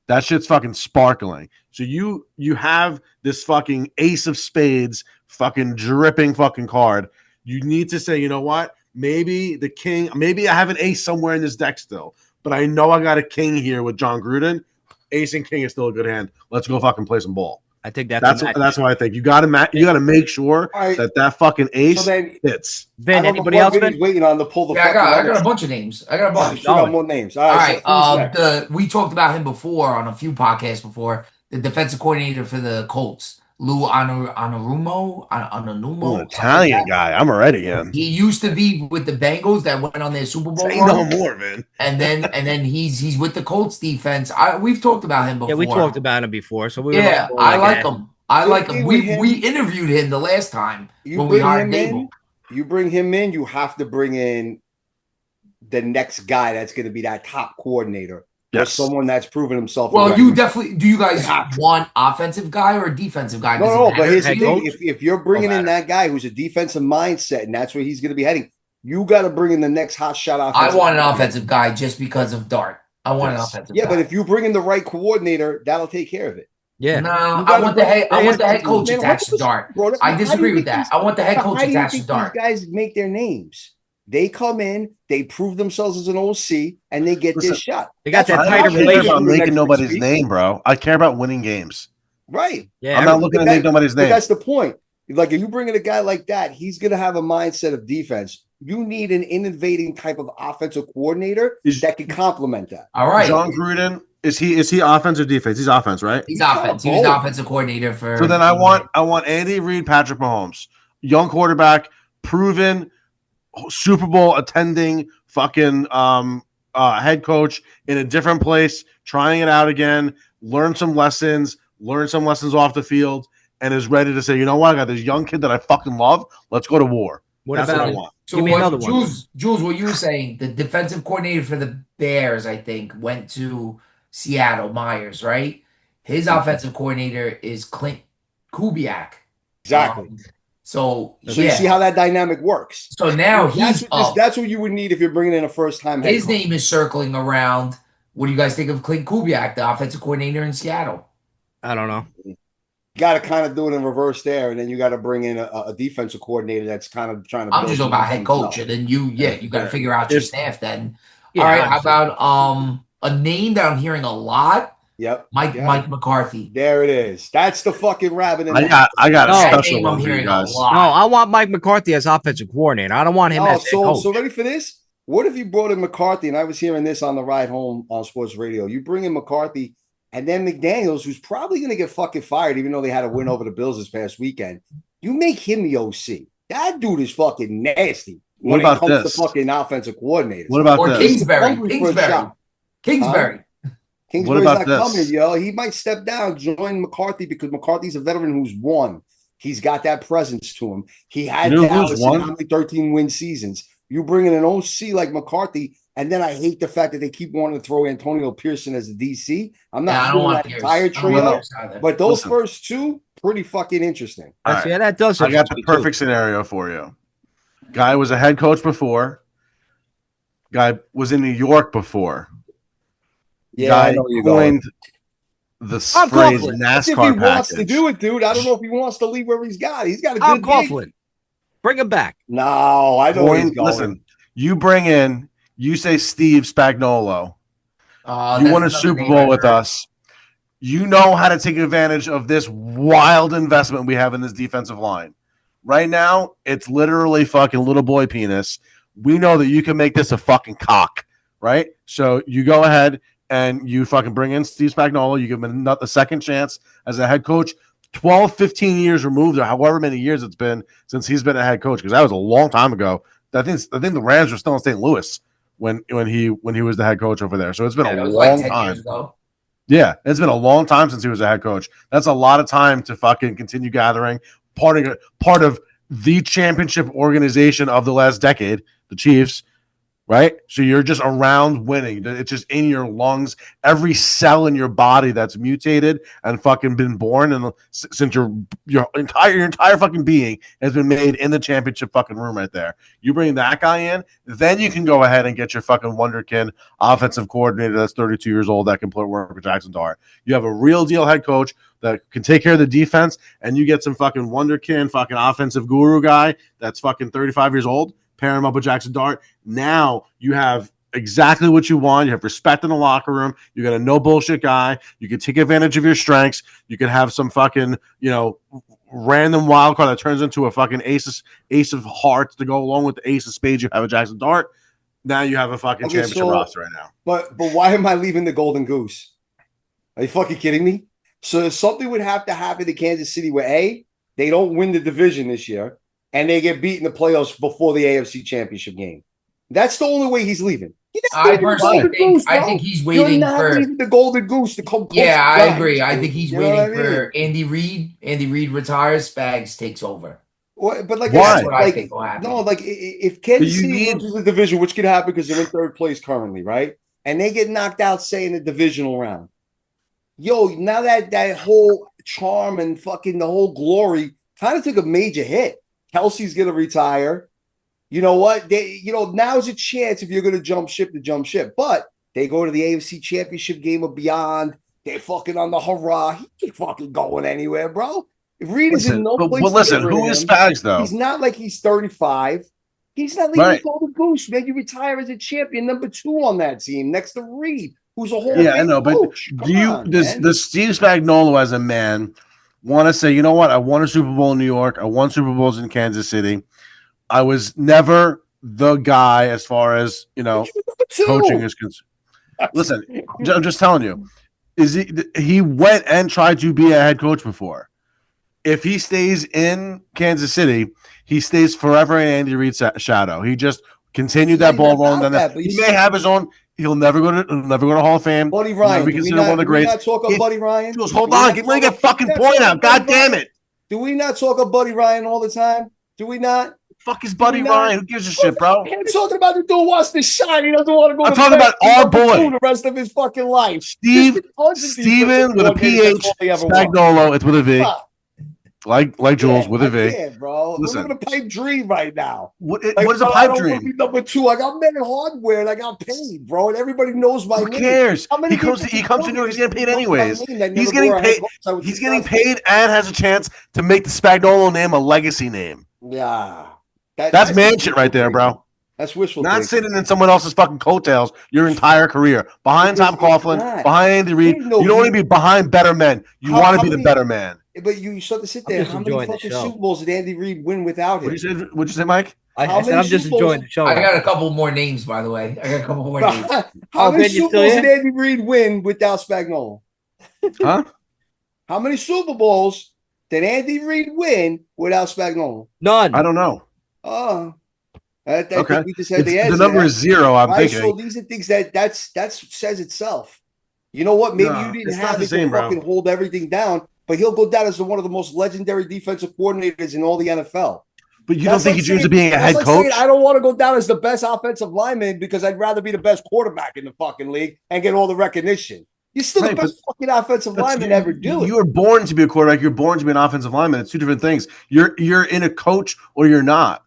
That shit's fucking sparkling. So you have this fucking ace of spades, fucking dripping fucking card. You need to say, you know what? Maybe the king. Maybe I have an ace somewhere in this deck still, but I know I got a king here with John Gruden. Ace and king is still a good hand. Let's go fucking play some ball. I think that's what I think. You got to make sure Right. that fucking ace So then, hits. Vin, I anybody else, Vinny's Vin? waiting on to pull the. Yeah, I got a bunch of names. I got a bunch. You got more names. All All right. right. So who's next? We talked about him before on a few podcasts before. The defensive coordinator for the Colts, Lou Anarumo, Ooh, an Italian guy. I'm already in. He used to be with the Bengals that went on their Super Bowl Say run, no more, man. and then he's with the Colts defense. We've talked about him before. Yeah, we talked about him before. So we Yeah, were I like him. I Same like thing him. with We him. interviewed him the last time You when we bring hired him Daboll. in. You bring him in. You have to bring in the next guy that's going to be that top coordinator or Yes. someone that's proven himself Well, already. you definitely do. You You guys have to. want offensive guy or defensive guy? No, Does it no, but matter here's to the Head thing: you? coach? if you're Don't bringing in matter. that guy who's a defensive mindset, and that's where he's going to be heading, you got to bring in the next hot shot I offensive. want an coordinator. offensive guy just because of Dart. I want an Yes. offensive Yeah, but guy. if you bring in the right coordinator, that'll take care of it. Yeah. No, You I got to want the bring head. I They want have the to head do it. coach man, attached to 100%, Dart. bro. I How do disagree you with think that. these? I want the head But coach how do you attached to think these Dart. guys make their names? They come in, they prove themselves as an OC, and they get Listen, this shot. They got That's that what I tighter don't Josh is care gonna do about in relationship. the making next 6 nobody's weeks. name, bro. I care about winning games. Right. Yeah. I'm not looking to make nobody's But name. that's the point. Like if you bring in a guy like that, he's gonna have a mindset of defense. You need an innovating type of offensive coordinator Is that can complement that. All right. John Gruden is he offense or defense? He's offense, right? He's Kind of offense. He was the both. offensive coordinator So for then Green Bay. I want Andy Reid, Patrick Mahomes, young quarterback, proven Super Bowl attending fucking head coach in a different place, trying it out again, learn some lessons off the field, and is ready to say, you know what, I got this young kid that I fucking love. Let's go to war. What That's about what I want. So Give me another what, one. Jules, what you were saying, the defensive coordinator for the Bears, I think, went to Seattle, Myers, right? His offensive coordinator is Clint Kubiak. Exactly. So So you see how that dynamic works. So now That's he's up. that's what you would need if you're bringing in a first-time head His coach. name is circling around. What do you guys think of Clint Kubiak, the offensive coordinator in Seattle? I don't know. You got to kind of do it in reverse there, and then you got to bring in a defensive coordinator that's kind of trying to. I'm just talking about head coach, and then you got to figure out your staff. Then, all right. How about a name that I'm hearing a lot? Yep, Mike McCarthy. There it is. That's the fucking rabbit in I got a No. special name one I'm for you hearing a guys. lot. No, I want Mike McCarthy as offensive coordinator. I don't want him as head coach. So ready for this? What if you brought in McCarthy? And I was hearing this on the ride home on sports radio. You bring in McCarthy and then McDaniels, who's probably going to get fucking fired, even though they had a win over the Bills this past weekend. You make him the OC. That dude is fucking nasty What when it about comes this? to fucking offensive coordinators. What about Or this? Kingsbury. Hungry for a shot. Kingsbury. Kingsbury's about not this? coming, yo. He might step down, join McCarthy because McCarthy's a veteran who's won. He's got that presence to him. He had You know who's Dallas won? in how many 13-win seasons. You bring in an OC like McCarthy, and then I hate the fact that they keep wanting to throw Antonio Pearson as the DC. I'm Yeah, I not don't feeling want that Pierce. entire I don't trio, want Pierce either. but those Listen. first two, pretty fucking interesting. All right. Yeah, that does. I got the interest me, too. perfect scenario for you. Guy was a head coach before. Guy was in New York before. Yeah, I Guy know where you're going. coined the I'm phrase Coughlin. If he NASCAR wants to package. do it, dude, I don't know if he wants to leave where he's got. He's got a I'm good gig. Coughlin. Bring him back. No, I know where he's going. Listen, you bring in, you say Steve Spagnuolo. You won a Super Bowl with us. You know how to take advantage of this wild investment we have in this defensive line. Right now, it's literally fucking little boy penis. We know that you can make this a fucking cock, right? So you go ahead and you fucking bring in Steve Spagnuolo. You give him a second chance as a head coach. 12, 15 years removed, or however many years it's been since he's been a head coach, because that was a long time ago. I think the Rams were still in St. Louis when he was the head coach over there. So it's been a long time. Years ago. Yeah, it's been a long time since he was a head coach. That's a lot of time to fucking continue gathering. Part of the championship organization of the last decade, the Chiefs, right? So you're just around winning. It's just in your lungs. Every cell in your body that's mutated and fucking been born, and since your entire fucking being has been made in the championship fucking room right there. You bring that guy in, then you can go ahead and get your fucking wonderkin offensive coordinator that's 32 years old that can play work with Jackson Dart. You have a real deal head coach that can take care of the defense, and you get some fucking wonderkin fucking offensive guru guy that's fucking 35 years old. Pair him up with Jackson Dart. Now you have exactly what you want. You have respect in the locker room. You got a no bullshit guy. You can take advantage of your strengths. You can have some fucking, random wild card that turns into a fucking ace of hearts to go along with the ace of spades you have a Jackson Dart. Now you have a fucking championship roster right now. But why am I leaving the Golden Goose? Are you fucking kidding me? So something would have to happen to Kansas City where they don't win the division this year and they get beat in the playoffs before the AFC Championship game. That's the only way he's leaving. I personally think he's waiting You're not for leaving the Golden Goose to come. Yeah, I agree. I think he's You know what I waiting mean? for Andy Reid. Andy Reid retires, Spags takes over. But like, Why? That's what I think will happen. No, like if Kansas You City need- loses the division, which could happen because they're in third place currently, right? And they get knocked out, say in the divisional round. Yo, now that whole charm and fucking the whole glory kind of took a major hit. Kelsey's gonna retire. You know what? Now's a chance if you're gonna jump ship to jump ship. But they go to the AFC Championship game or beyond. They're fucking on the hurrah. He ain't fucking going anywhere, bro. If Reed is in no place, but listen, who is Spags though? He's not like he's 35. He's not leaving the Golden Goose, man. You retire as a champion, number 2 on that team, next to Reed, who's a whole I know, coach. but does Steve Spagnuolo as a man want to say, you know what? I won a Super Bowl in New York. I won Super Bowls in Kansas City. I was never the guy as far as coaching is concerned. Listen, I'm just telling you, he went and tried to be a head coach before. If he stays in Kansas City, he stays forever in Andy Reid's shadow. He just continued that ball rolling. He may have his own. He'll never go to Hall of Fame. Buddy Ryan, be considered one of the greats. Do we not talk about Buddy Ryan? Jules, hold on, let me get fucking point out. God damn it! Do we not talk about Buddy Ryan all the time? Do we not? Fuck is Buddy Ryan? Who gives a shit, bro? I'm talking about the dude wants to shine. He doesn't want to go. I'm talking about our boy the rest of his fucking life. Steven with a PH, Spagnuolo. It's with a V. Like Jules with a V. Yeah, bro. Listen, I'm living a pipe dream right now. What is a pipe dream? Be number 2. I got men in hardware and I got paid, bro. And everybody knows my name. Who cares? He comes to New York. He's getting paid anyways. He's getting paid. He's getting paid and has a chance to make the Spagnuolo name a legacy name. Yeah, that's man shit right there, bro. That's wishful. Not sitting in someone else's fucking coattails your entire career. Behind Tom Coughlin, behind Andy Reid. You don't want to be behind better men. You want to be the better man. But you start to sit there. How many fucking Super Bowls did Andy Reid win without him? What'd you say, Mike? I said I'm just enjoying the show. I got a couple more names, by the way. How many Super Bowls did Andy Reid win without Spagnuolo? Huh? How many Super Bowls did Andy Reid win without Spagnuolo? None. I don't know. Oh. Okay. We just had the answer. The number is 0, I'm thinking. So these are things that says itself. You know what? Maybe you didn't have it to fucking hold everything down, but he'll go down as one of the most legendary defensive coordinators in all the NFL. But you don't think he dreams of being a head coach? I don't want to go down as the best offensive lineman because I'd rather be the best quarterback in the fucking league and get all the recognition. You're still the best fucking offensive lineman ever do it. You were born to be a quarterback. You're born to be an offensive lineman. It's two different things. You're in a coach or you're not.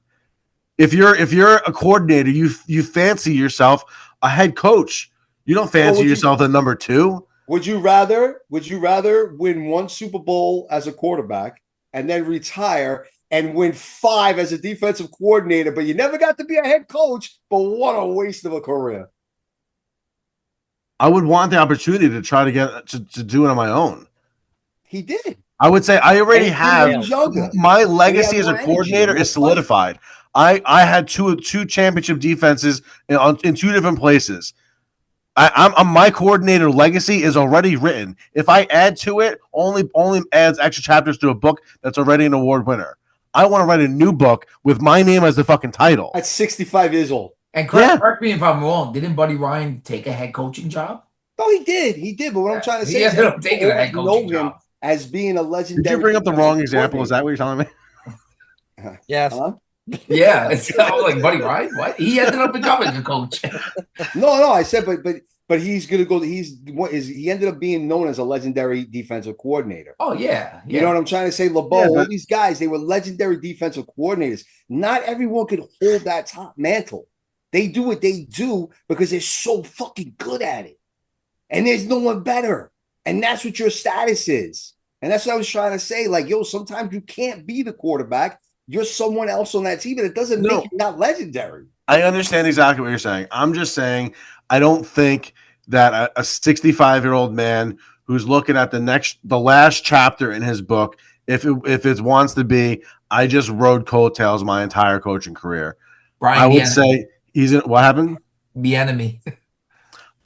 If you're a coordinator, you fancy yourself a head coach. You don't fancy yourself a number 2. Would you rather win 1 Super Bowl as a quarterback and then retire and win 5 as a defensive coordinator, but you never got to be a head coach, but what a waste of a career? I would want the opportunity to try to get to do it on my own. He did. I would say I already have my legacy as a coordinator is solidified. I had two championship defenses in 2 different places. I'm my coordinator legacy is already written. If I add to it, only adds extra chapters to a book that's already an award winner. I want to write a new book with my name as the fucking title. At 65 years old. And correct me if I'm wrong. Didn't Buddy Ryan take a head coaching job? No, he did. But what I'm trying to say is ended up taking a head coaching job as being a legendary. Did you bring up the wrong example? Is that what you're telling me? Yes. Yeah, it's like Buddy Ryan. What? He ended up becoming a coach. No. I said, but he's gonna go. He ended up being known as a legendary defensive coordinator. Oh yeah. You know what I'm trying to say? LeBeau, all these guys, they were legendary defensive coordinators. Not everyone could hold that top mantle. They do what they do because they're so fucking good at it, and there's no one better. And that's what your status is. And that's what I was trying to say. Like, yo, sometimes you can't be the quarterback. You're someone else on that team, and it doesn't make you not legendary. I understand exactly what you're saying. I'm just saying I don't think that a 65-year-old man who's looking at the last chapter in his book, if it wants to be, I just rode coattails my entire coaching career. Brian, I would say he's in. What happened? The enemy.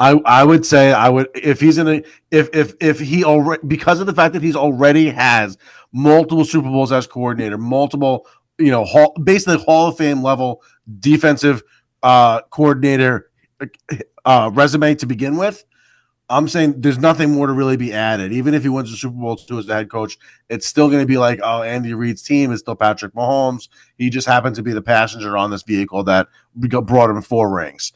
I would say I would if he's in a if he already, because of the fact that he's already has multiple Super Bowls as coordinator, multiple basically Hall of Fame level defensive coordinator resume to begin with. I'm saying there's nothing more to really be added. Even if he wins the Super Bowl too as the head coach, it's still going to be like, oh, Andy Reid's team is still Patrick Mahomes. He just happened to be the passenger on this vehicle that brought him 4 rings.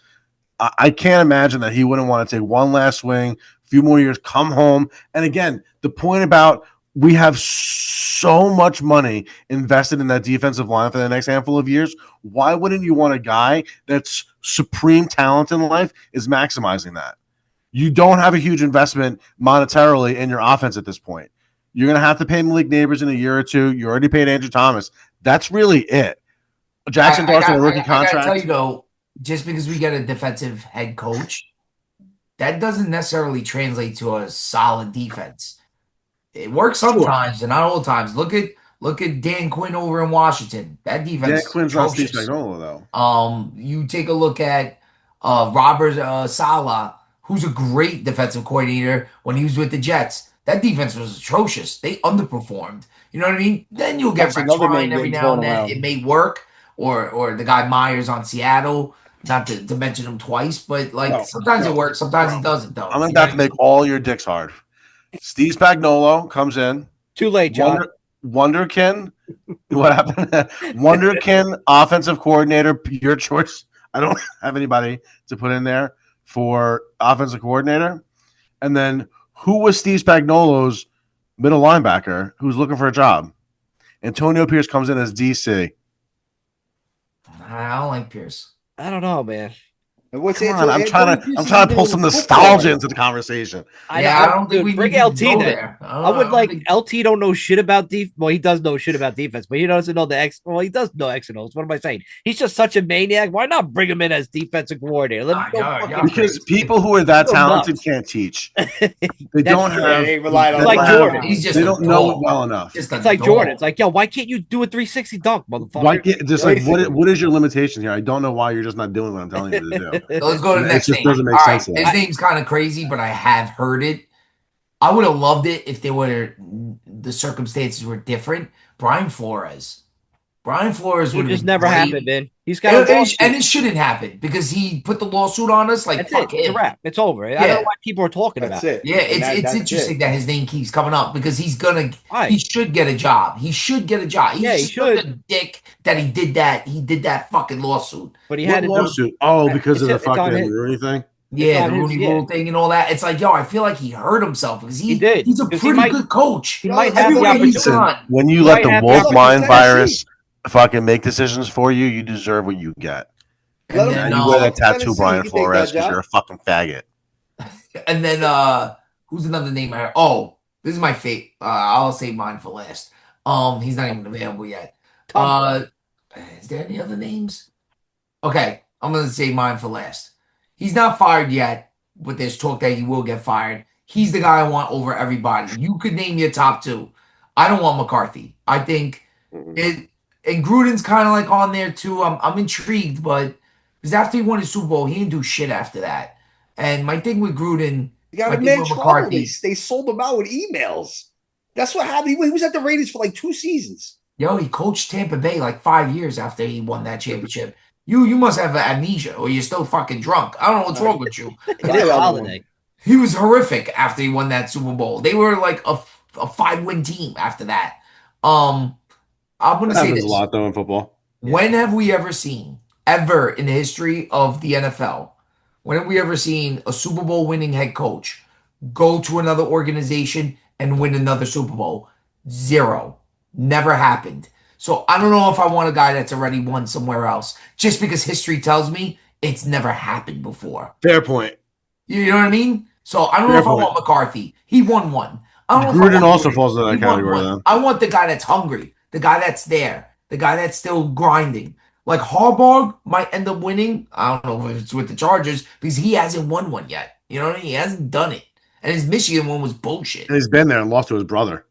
I can't imagine that he wouldn't want to take one last swing, a few more years, come home. And again, the point about we have so much money invested in that defensive line for the next handful of years. Why wouldn't you want a guy that's supreme talent in life is maximizing that? You don't have a huge investment monetarily in your offense at this point. You're going to have to pay Malik Neighbors in a year or two. You already paid Andrew Thomas. That's really it. Jackson Dawson, a rookie contract. I gotta tell you though, just because we get a defensive head coach, that doesn't necessarily translate to a solid defense. It works sometimes and not all the times. Look at Dan Quinn over in Washington. That defense. Dan Quinn's not Steve Spagnuolo though. You take a look at Robert Saleh, who's a great defensive coordinator when he was with the Jets. That defense was atrocious. They underperformed. You know what I mean? Then you'll get Rex Ryan every now and then. It may work. Or the guy Myers on Seattle, not to mention him twice, but sometimes it works, sometimes it doesn't, though. I'm about to make all your dicks hard. Steve Spagnuolo comes in. Too late, John. Wonderkin. What happened? Wonderkin, offensive coordinator, your choice. I don't have anybody to put in there for offensive coordinator. And then who was Steve Spagnuolo's middle linebacker who's looking for a job? Antonio Pierce comes in as DC. I don't like Pierce. I don't know, man. I'm trying to pull some nostalgia into the conversation. I don't think we bring LT there. I would LT don't know shit about defense. Well, he does know shit about defense, but he doesn't know the X. Well, he does know X and O's. What am I saying? He's just such a maniac. Why not bring him in as defensive coordinator? Because people who are that talented can't teach. They don't have. They rely on like Jordan. They don't know it well enough. It's like Jordan. It's like, yo, why can't you do a 360 dunk, motherfucker? What is your limitation here? I don't know why you're just not doing what I'm telling you to do. So let's go to the next thing. Doesn't make sense. His name's kind of crazy, but I have heard it. I would have loved it if the circumstances were different. Brian Flores would just never happened, man. He's got and it shouldn't happen because he put the lawsuit on us. Like, fuck him. It's a wrap. It's over. I don't know why people are talking about it. Yeah, it's interesting that his name keeps coming up because he should get a job. He should get a job. He should. A dick that he did that. He did that fucking lawsuit. But he had a lawsuit. Because of the fucking Rooney thing. Yeah, the Rooney Rule thing and all that. It's like, yo, I feel like he hurt himself because he did. He's a pretty good coach. He might have the opportunity. When you let the wolf mind virus fucking make decisions for you, you deserve what you get. And then, you wear that tattoo, Brian Flores, because you're a fucking faggot. And then who's another name I heard? Oh, this is my fate. I'll save mine for last. He's not even available yet. Is there any other names? Okay, I'm gonna save mine for last. He's not fired yet, but there's talk that he will get fired. He's the guy I want over everybody. You could name your top 2. I don't want McCarthy. I think it. And Gruden's kind of like on there too. I'm intrigued, but because after he won his Super Bowl, he didn't do shit after that. And my thing with Gruden, you got a man McCarthy. They sold him out with emails. That's what happened. He was at the Raiders for like 2 seasons. Yo, he coached Tampa Bay like 5 years after he won that championship. You must have amnesia, or you're still fucking drunk. I don't know what's wrong with you. He was horrific after he won that Super Bowl. They were like a 5-win team after that. I'm going to say this. A lot, though, in football. When have we ever seen, ever in the history of the NFL, when have we ever seen a Super Bowl winning head coach go to another organization and win another Super Bowl? 0. Never happened. So I don't know if I want a guy that's already won somewhere else, just because history tells me it's never happened before. Fair point. You know what I mean? So I don't know if I want McCarthy. He won one. I don't know Gruden also falls into that category, though. I want the guy that's hungry. The guy that's there, the guy that's still grinding. Like Harbaugh might end up winning. I don't know if it's with the Chargers because he hasn't won one yet. You know what I mean? He hasn't done it. And his Michigan one was bullshit. And he's been there and lost to his brother.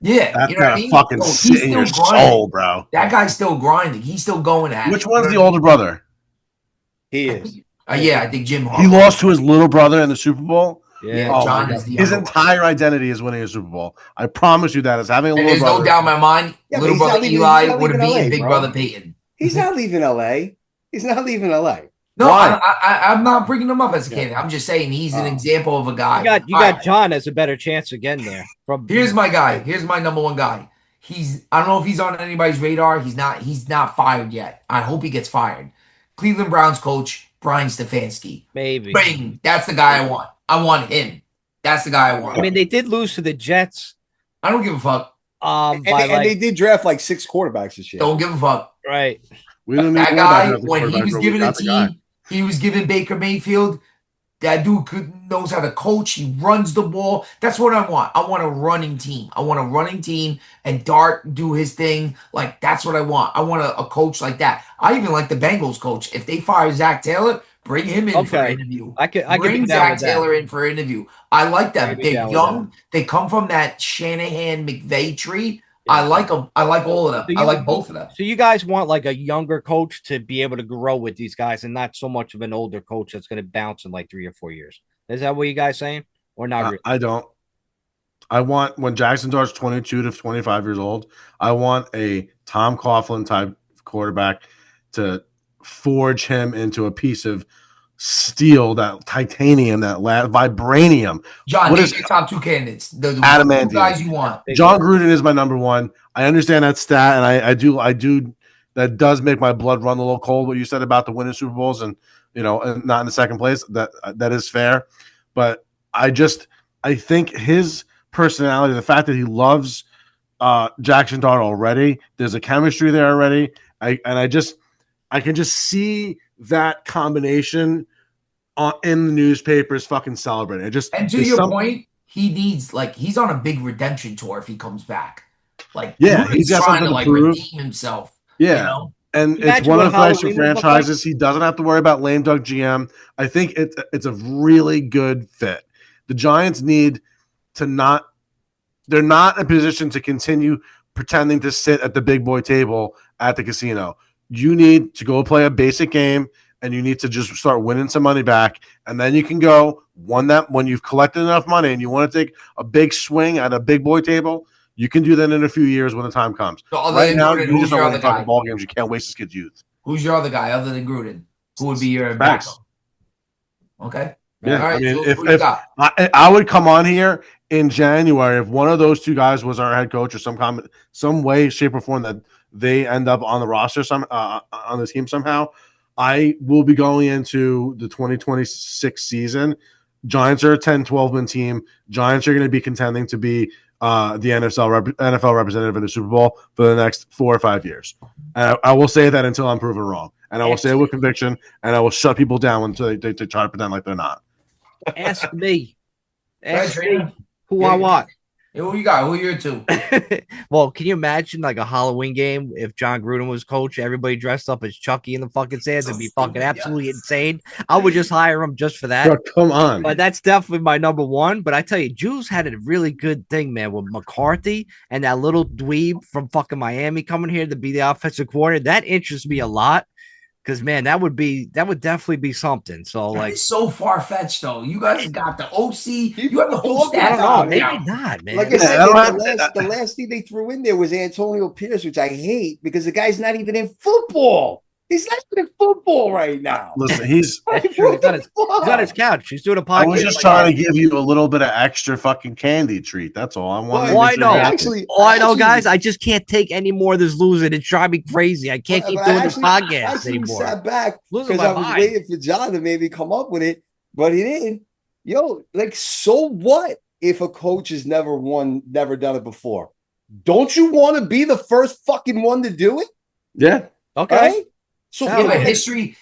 Yeah. That's gotta fucking sit in your soul, bro. That guy's still grinding. He's still going at it. Which one's the older brother? He is. Yeah, I think Jim Harbaugh. He lost to his little brother in the Super Bowl. Yeah, John is the his entire identity is winning a Super Bowl. I promise you that. As having a little brother. There's no doubt in my mind. Little brother Eli would have beaten Big Brother Peyton. He's not leaving LA. He's not leaving LA. No, Why? I'm not bringing him up as a candidate. I'm just saying he's an example of a guy. You got John as a better chance again there. Here's my guy. Here's my number one guy. I don't know if he's on anybody's radar. He's not fired yet. I hope he gets fired. Cleveland Browns coach Brian Stefanski. maybe. Bang. That's the guy I want. I want him. That's the guy I want. I mean, they did lose to the Jets. I don't give a fuck. And they did draft like 6 quarterbacks this year. Don't give a fuck. Right. We don't need That to guy, worry about when he was given a the guy. team, he was given Baker Mayfield. That dude knows how to coach. He runs the ball. That's what I want. I want a running team. I want a running team and Dart do his thing. Like, that's what I want. I want a coach like that. I even like the Bengals coach. If they fire Zach Taylor, bring him in for an interview. I could bring Zach Taylor in for an interview. I like them. They're young. They come from that Shanahan McVay tree. I like them. I like all of them. I like both of them. So you guys want like a younger coach to be able to grow with these guys and not so much of an older coach that's going to bounce in like 3 or 4 years. Is that what you guys saying? Or not really? I don't. I want, when Jackson Dart's 22 to 25 years old, I want a Tom Coughlin type quarterback to forge him into a piece of steel, that titanium, that vibranium. John, these are your top 2 candidates. The Adamantium. 2 guys you want. John Gruden is my number 1. I understand that stat, and I do. That does make my blood run a little cold. What you said about the winning Super Bowls and and not in the second place. That is fair, but I think his personality, the fact that he loves Jackson Dart already, there's a chemistry there already. I can just see that combination in the newspapers fucking celebrating. And to your point, he needs, like, he's on a big redemption tour if he comes back. Like, he's got trying to something to prove. redeem himself. Yeah. And it's one of the nicer franchises. He doesn't have to worry about lame duck GM. I think it's a really good fit. The Giants need to they're not in a position to continue pretending to sit at the big boy table at the casino. You need to go play a basic game, and you need to just start winning some money back. And then you can go when you've collected enough money and you want to take a big swing at a big boy table. You can do that in a few years when the time comes. So right now, you just don't want to ball games. You can't waste this kid's youth. Who's your other guy other than Gruden? Who would be your backup? Okay. Yeah. All right. I mean, if I would come on here in January, if one of those 2 guys was our head coach or some way, shape, or form that they end up on the roster on the team somehow, I will be going into the 2026 season. Giants are a 10-12 win team. Giants are going to be contending to be the NFL representative in the Super Bowl for the next 4 or 5 years. And I will say that until I'm proven wrong. And I will say it with conviction, and I will shut people down until they try to pretend like they're not. Ask me. Ask me who I want. Who you got? Who you're 2? Well, can you imagine like a Halloween game if John Gruden was coach? Everybody dressed up as Chucky in the fucking sands. It'd be fucking absolutely insane. I would just hire him just for that. Bro, come on. But that's definitely my number 1. But I tell you, Jules had a really good thing, man, with McCarthy and that little dweeb from fucking Miami coming here to be the offensive coordinator. That interests me a lot. Because, man, that would definitely be something. So, that like, is so far fetched, though. You guys got the OC. You have the whole staff. I don't know. Maybe not, man. Like I said, the last thing they threw in there was Antonio Pierce, which I hate because the guy's not even in football. He's not even in football right now. Listen, he's on his couch. He's doing a podcast. I was just trying to give you a little bit of extra fucking candy treat. That's all. I want. I know. I know, guys. I just can't take any more of this losing. It's driving me crazy. I can't keep doing this podcast anymore. I sat back because I was waiting for John to maybe come up with it, but he didn't. Yo, like, so what if a coach has never done it before? Don't you want to be the first fucking one to do it? Yeah. Okay. Right? So history.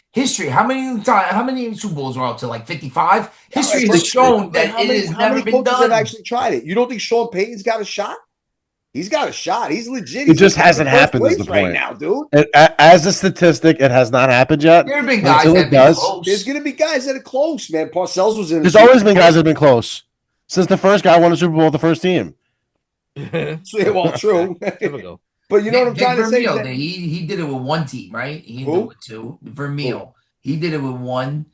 How many Super Bowls are up to, like 55? History has shown that it has never been done. Have actually tried it. You don't think Sean Payton's got a shot? He's got a shot. He's legit. It just hasn't happened. Is the point right now, dude? As a statistic, it has not happened yet. There have been guys that have been close. There's going to be guys that are close, man. Parcells was in. There's always been guys that have been close since the first guy won a Super Bowl with the first team. Well, true. But you know what I'm trying to say? He did it with 1 team, right? He didn't do it with 2. Vermeil. He did it with 1.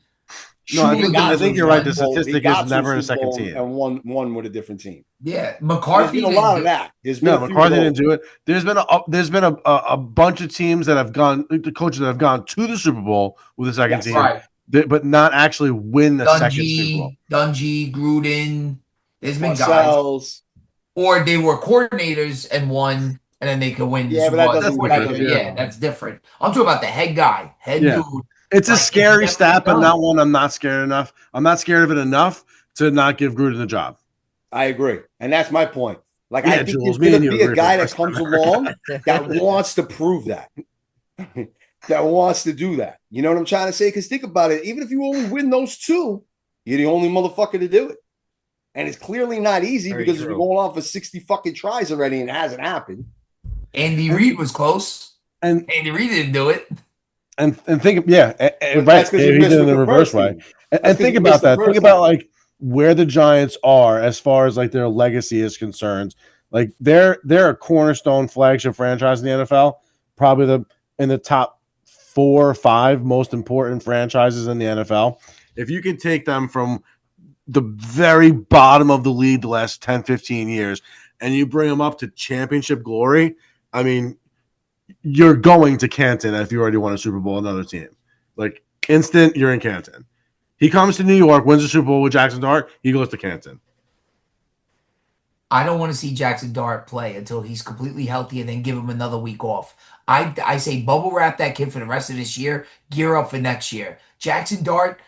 No, I think you're right. The statistic is never a second team. And one with a different team. Yeah. McCarthy. There's been a lot of that. McCarthy didn't do it. There's been a bunch of teams that have gone, the coaches that have gone to the Super Bowl with a second team. Right. but not actually win the second Super Bowl. Dungy, Gruden. There's been Parcells. guys, or they were coordinators and won, and then they could win. Yeah, but that's different. I'm talking about the head guy, dude. It's a scary stat, but not one I'm not scared enough. I'm not scared of it enough to not give Gruden the job. I agree, and that's my point. Like, I think Jules, there's going to be a guy that comes along that wants to prove that, that wants to do that. You know what I'm trying to say? Because think about it. Even if you only win those two, you're the only motherfucker to do it. And it's clearly not easy because you're going on for 60 fucking tries already and it hasn't happened. Andy Reid was close. And Andy Reid didn't do it. And think, right. He did it in the reverse way. And think about that. Think about like where the Giants are as far as like their legacy is concerned. Like they're a cornerstone flagship franchise in the NFL, probably in the top 4 or 5 most important franchises in the NFL. If you can take them from the very bottom of the league the last 10, 15 years and you bring them up to championship glory, I mean, you're going to Canton if you already won a Super Bowl, another team. Like instant, you're in Canton. He comes to New York, wins a Super Bowl with Jackson Dart, he goes to Canton. I don't want to see Jackson Dart play until he's completely healthy and then give him another week off. I say bubble wrap that kid for the rest of this year, gear up for next year. Jackson Dart,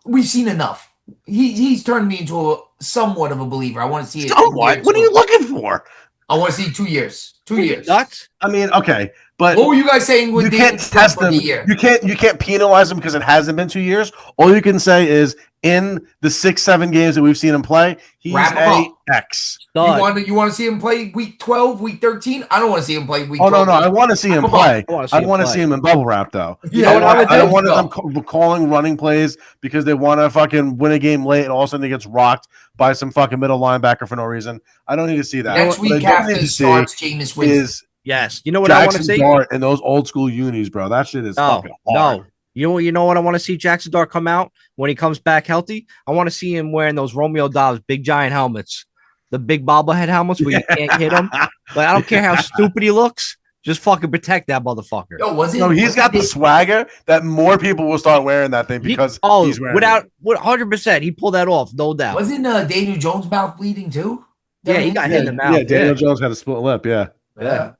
we've seen enough. He's turned me into somewhat of a believer. I want to see it. Somewhat? What are you looking for? I want to see 2 years. 2 years. Nuts? I mean, okay. But what were you guys saying? You can't test them. You can't penalize him because it hasn't been 2 years. All you can say is in the 6-7 games that we've seen him play, he's a X. You want to see him play week 12, week 13? I don't want to see him play week 12. Oh, no. I want to see him play. I want to see him in bubble wrap, though. Yeah, I don't want them calling running plays because they want to fucking win a game late and all of a sudden he gets rocked by some fucking middle linebacker for no reason. I don't need to see that. Next week after starts Jameis Winston. Yes, you know what I want to see? Dart and those old school unis, bro. That shit is fucking hard. No, you know what I want to see Jackson Dart come out when he comes back healthy. I want to see him wearing those Romeo Dobbs big giant helmets, the big bobblehead helmets where you can't hit him. But I don't care how stupid he looks. Just fucking protect that motherfucker. He's got the swagger that more people will start wearing that thing because he's wearing it. 100%. He pulled that off, no doubt. Wasn't Daniel Jones' mouth bleeding too? Yeah, he got hit in the mouth. Yeah, Daniel Jones had a split lip. Yeah.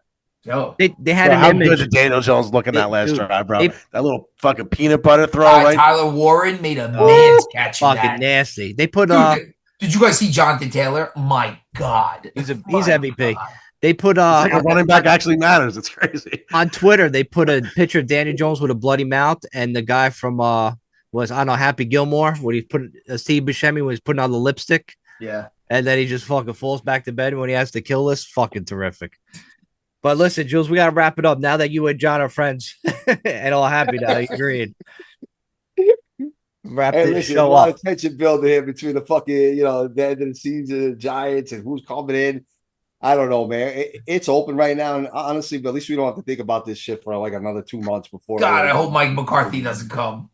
Yo. They had an image. How good did Daniel Jones looking that last drive, bro? That little fucking peanut butter throw, right? Tyler Warren made a man's catch. Fucking nasty. They put did you guys see Jonathan Taylor? My God, he's MVP. God. They put it's like a running back actually matters. It's crazy. On Twitter, they put a picture of Daniel Jones with a bloody mouth, and the guy from Happy Gilmore when he put Steve Buscemi when he's putting on the lipstick. Yeah, and then he just fucking falls back to bed when he has the kill list. Fucking terrific. But listen, Jules, we got to wrap it up now that you and John are friends and all happy now. You agreed. Wrap this show a lot up. Of tension building here between the fucking, the end of the season, the Giants, and who's coming in. I don't know, man. It's open right now, and honestly, but at least we don't have to think about this shit for like another 2 months before. God, I hope Mike McCarthy doesn't come.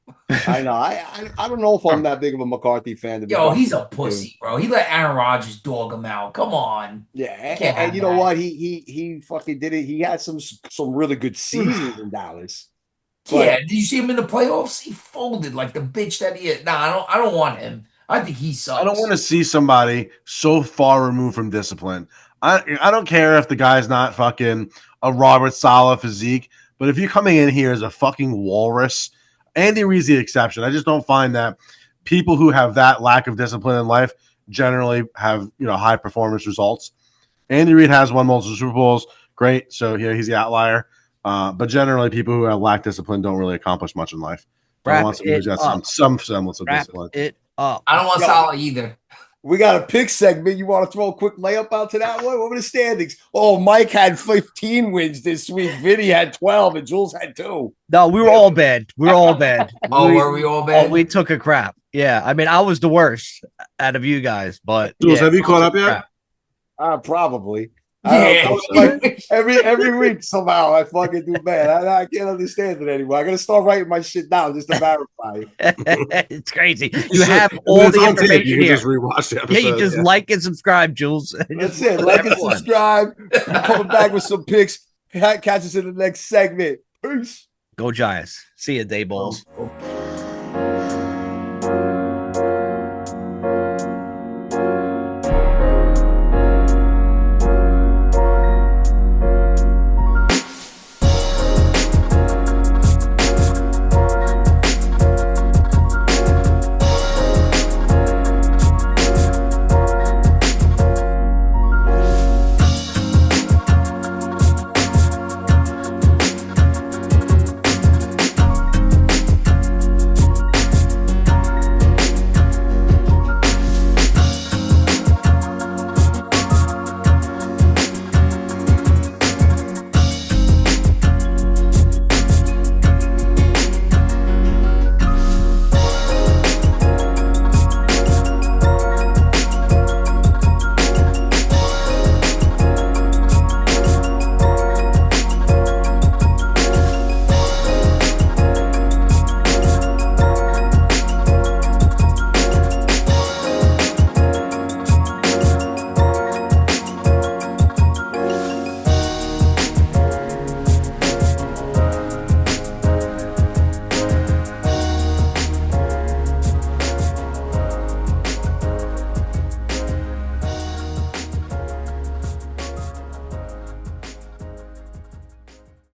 I know. I don't know if I'm that big of a McCarthy fan. He's a pussy, bro. He let Aaron Rodgers dog him out. Come on. Yeah, and you know what? He fucking did it. He had some really good seasons in Dallas. But, did you see him in the playoffs? He folded like the bitch that he is. Nah, I don't want him. I think he sucks. I don't want to see somebody so far removed from discipline. I don't care if the guy's not fucking a Robert Saleh physique, but if you're coming in here as a fucking walrus, Andy Reid's the exception. I just don't find that people who have that lack of discipline in life generally have high performance results. Andy Reid has won multiple Super Bowls, great. So he's the outlier. But generally, people who have lack discipline don't really accomplish much in life. I want somebody who's got some semblance of discipline. I don't want Saleh either. We got a pick segment. You want to throw a quick layup out to that one? What were the standings? Oh, Mike had 15 wins this week. Vinny had 12, and Jules had 2. No, we were all bad. We were all bad. Were we all bad? We took a crap. Yeah, I mean, I was the worst out of you guys. But Jules, have you caught up yet? Probably. Yeah. Like every week somehow I fucking do bad. I can't understand it anymore. I gotta start writing my shit down just to verify it. It's crazy. You have all the information you here. Just rewatch the episode. Yeah, you just like and subscribe, Jules. That's it. Like and subscribe. We're coming back with some picks. Catch us in the next segment. Peace. Go Giants. See you, Dayballs.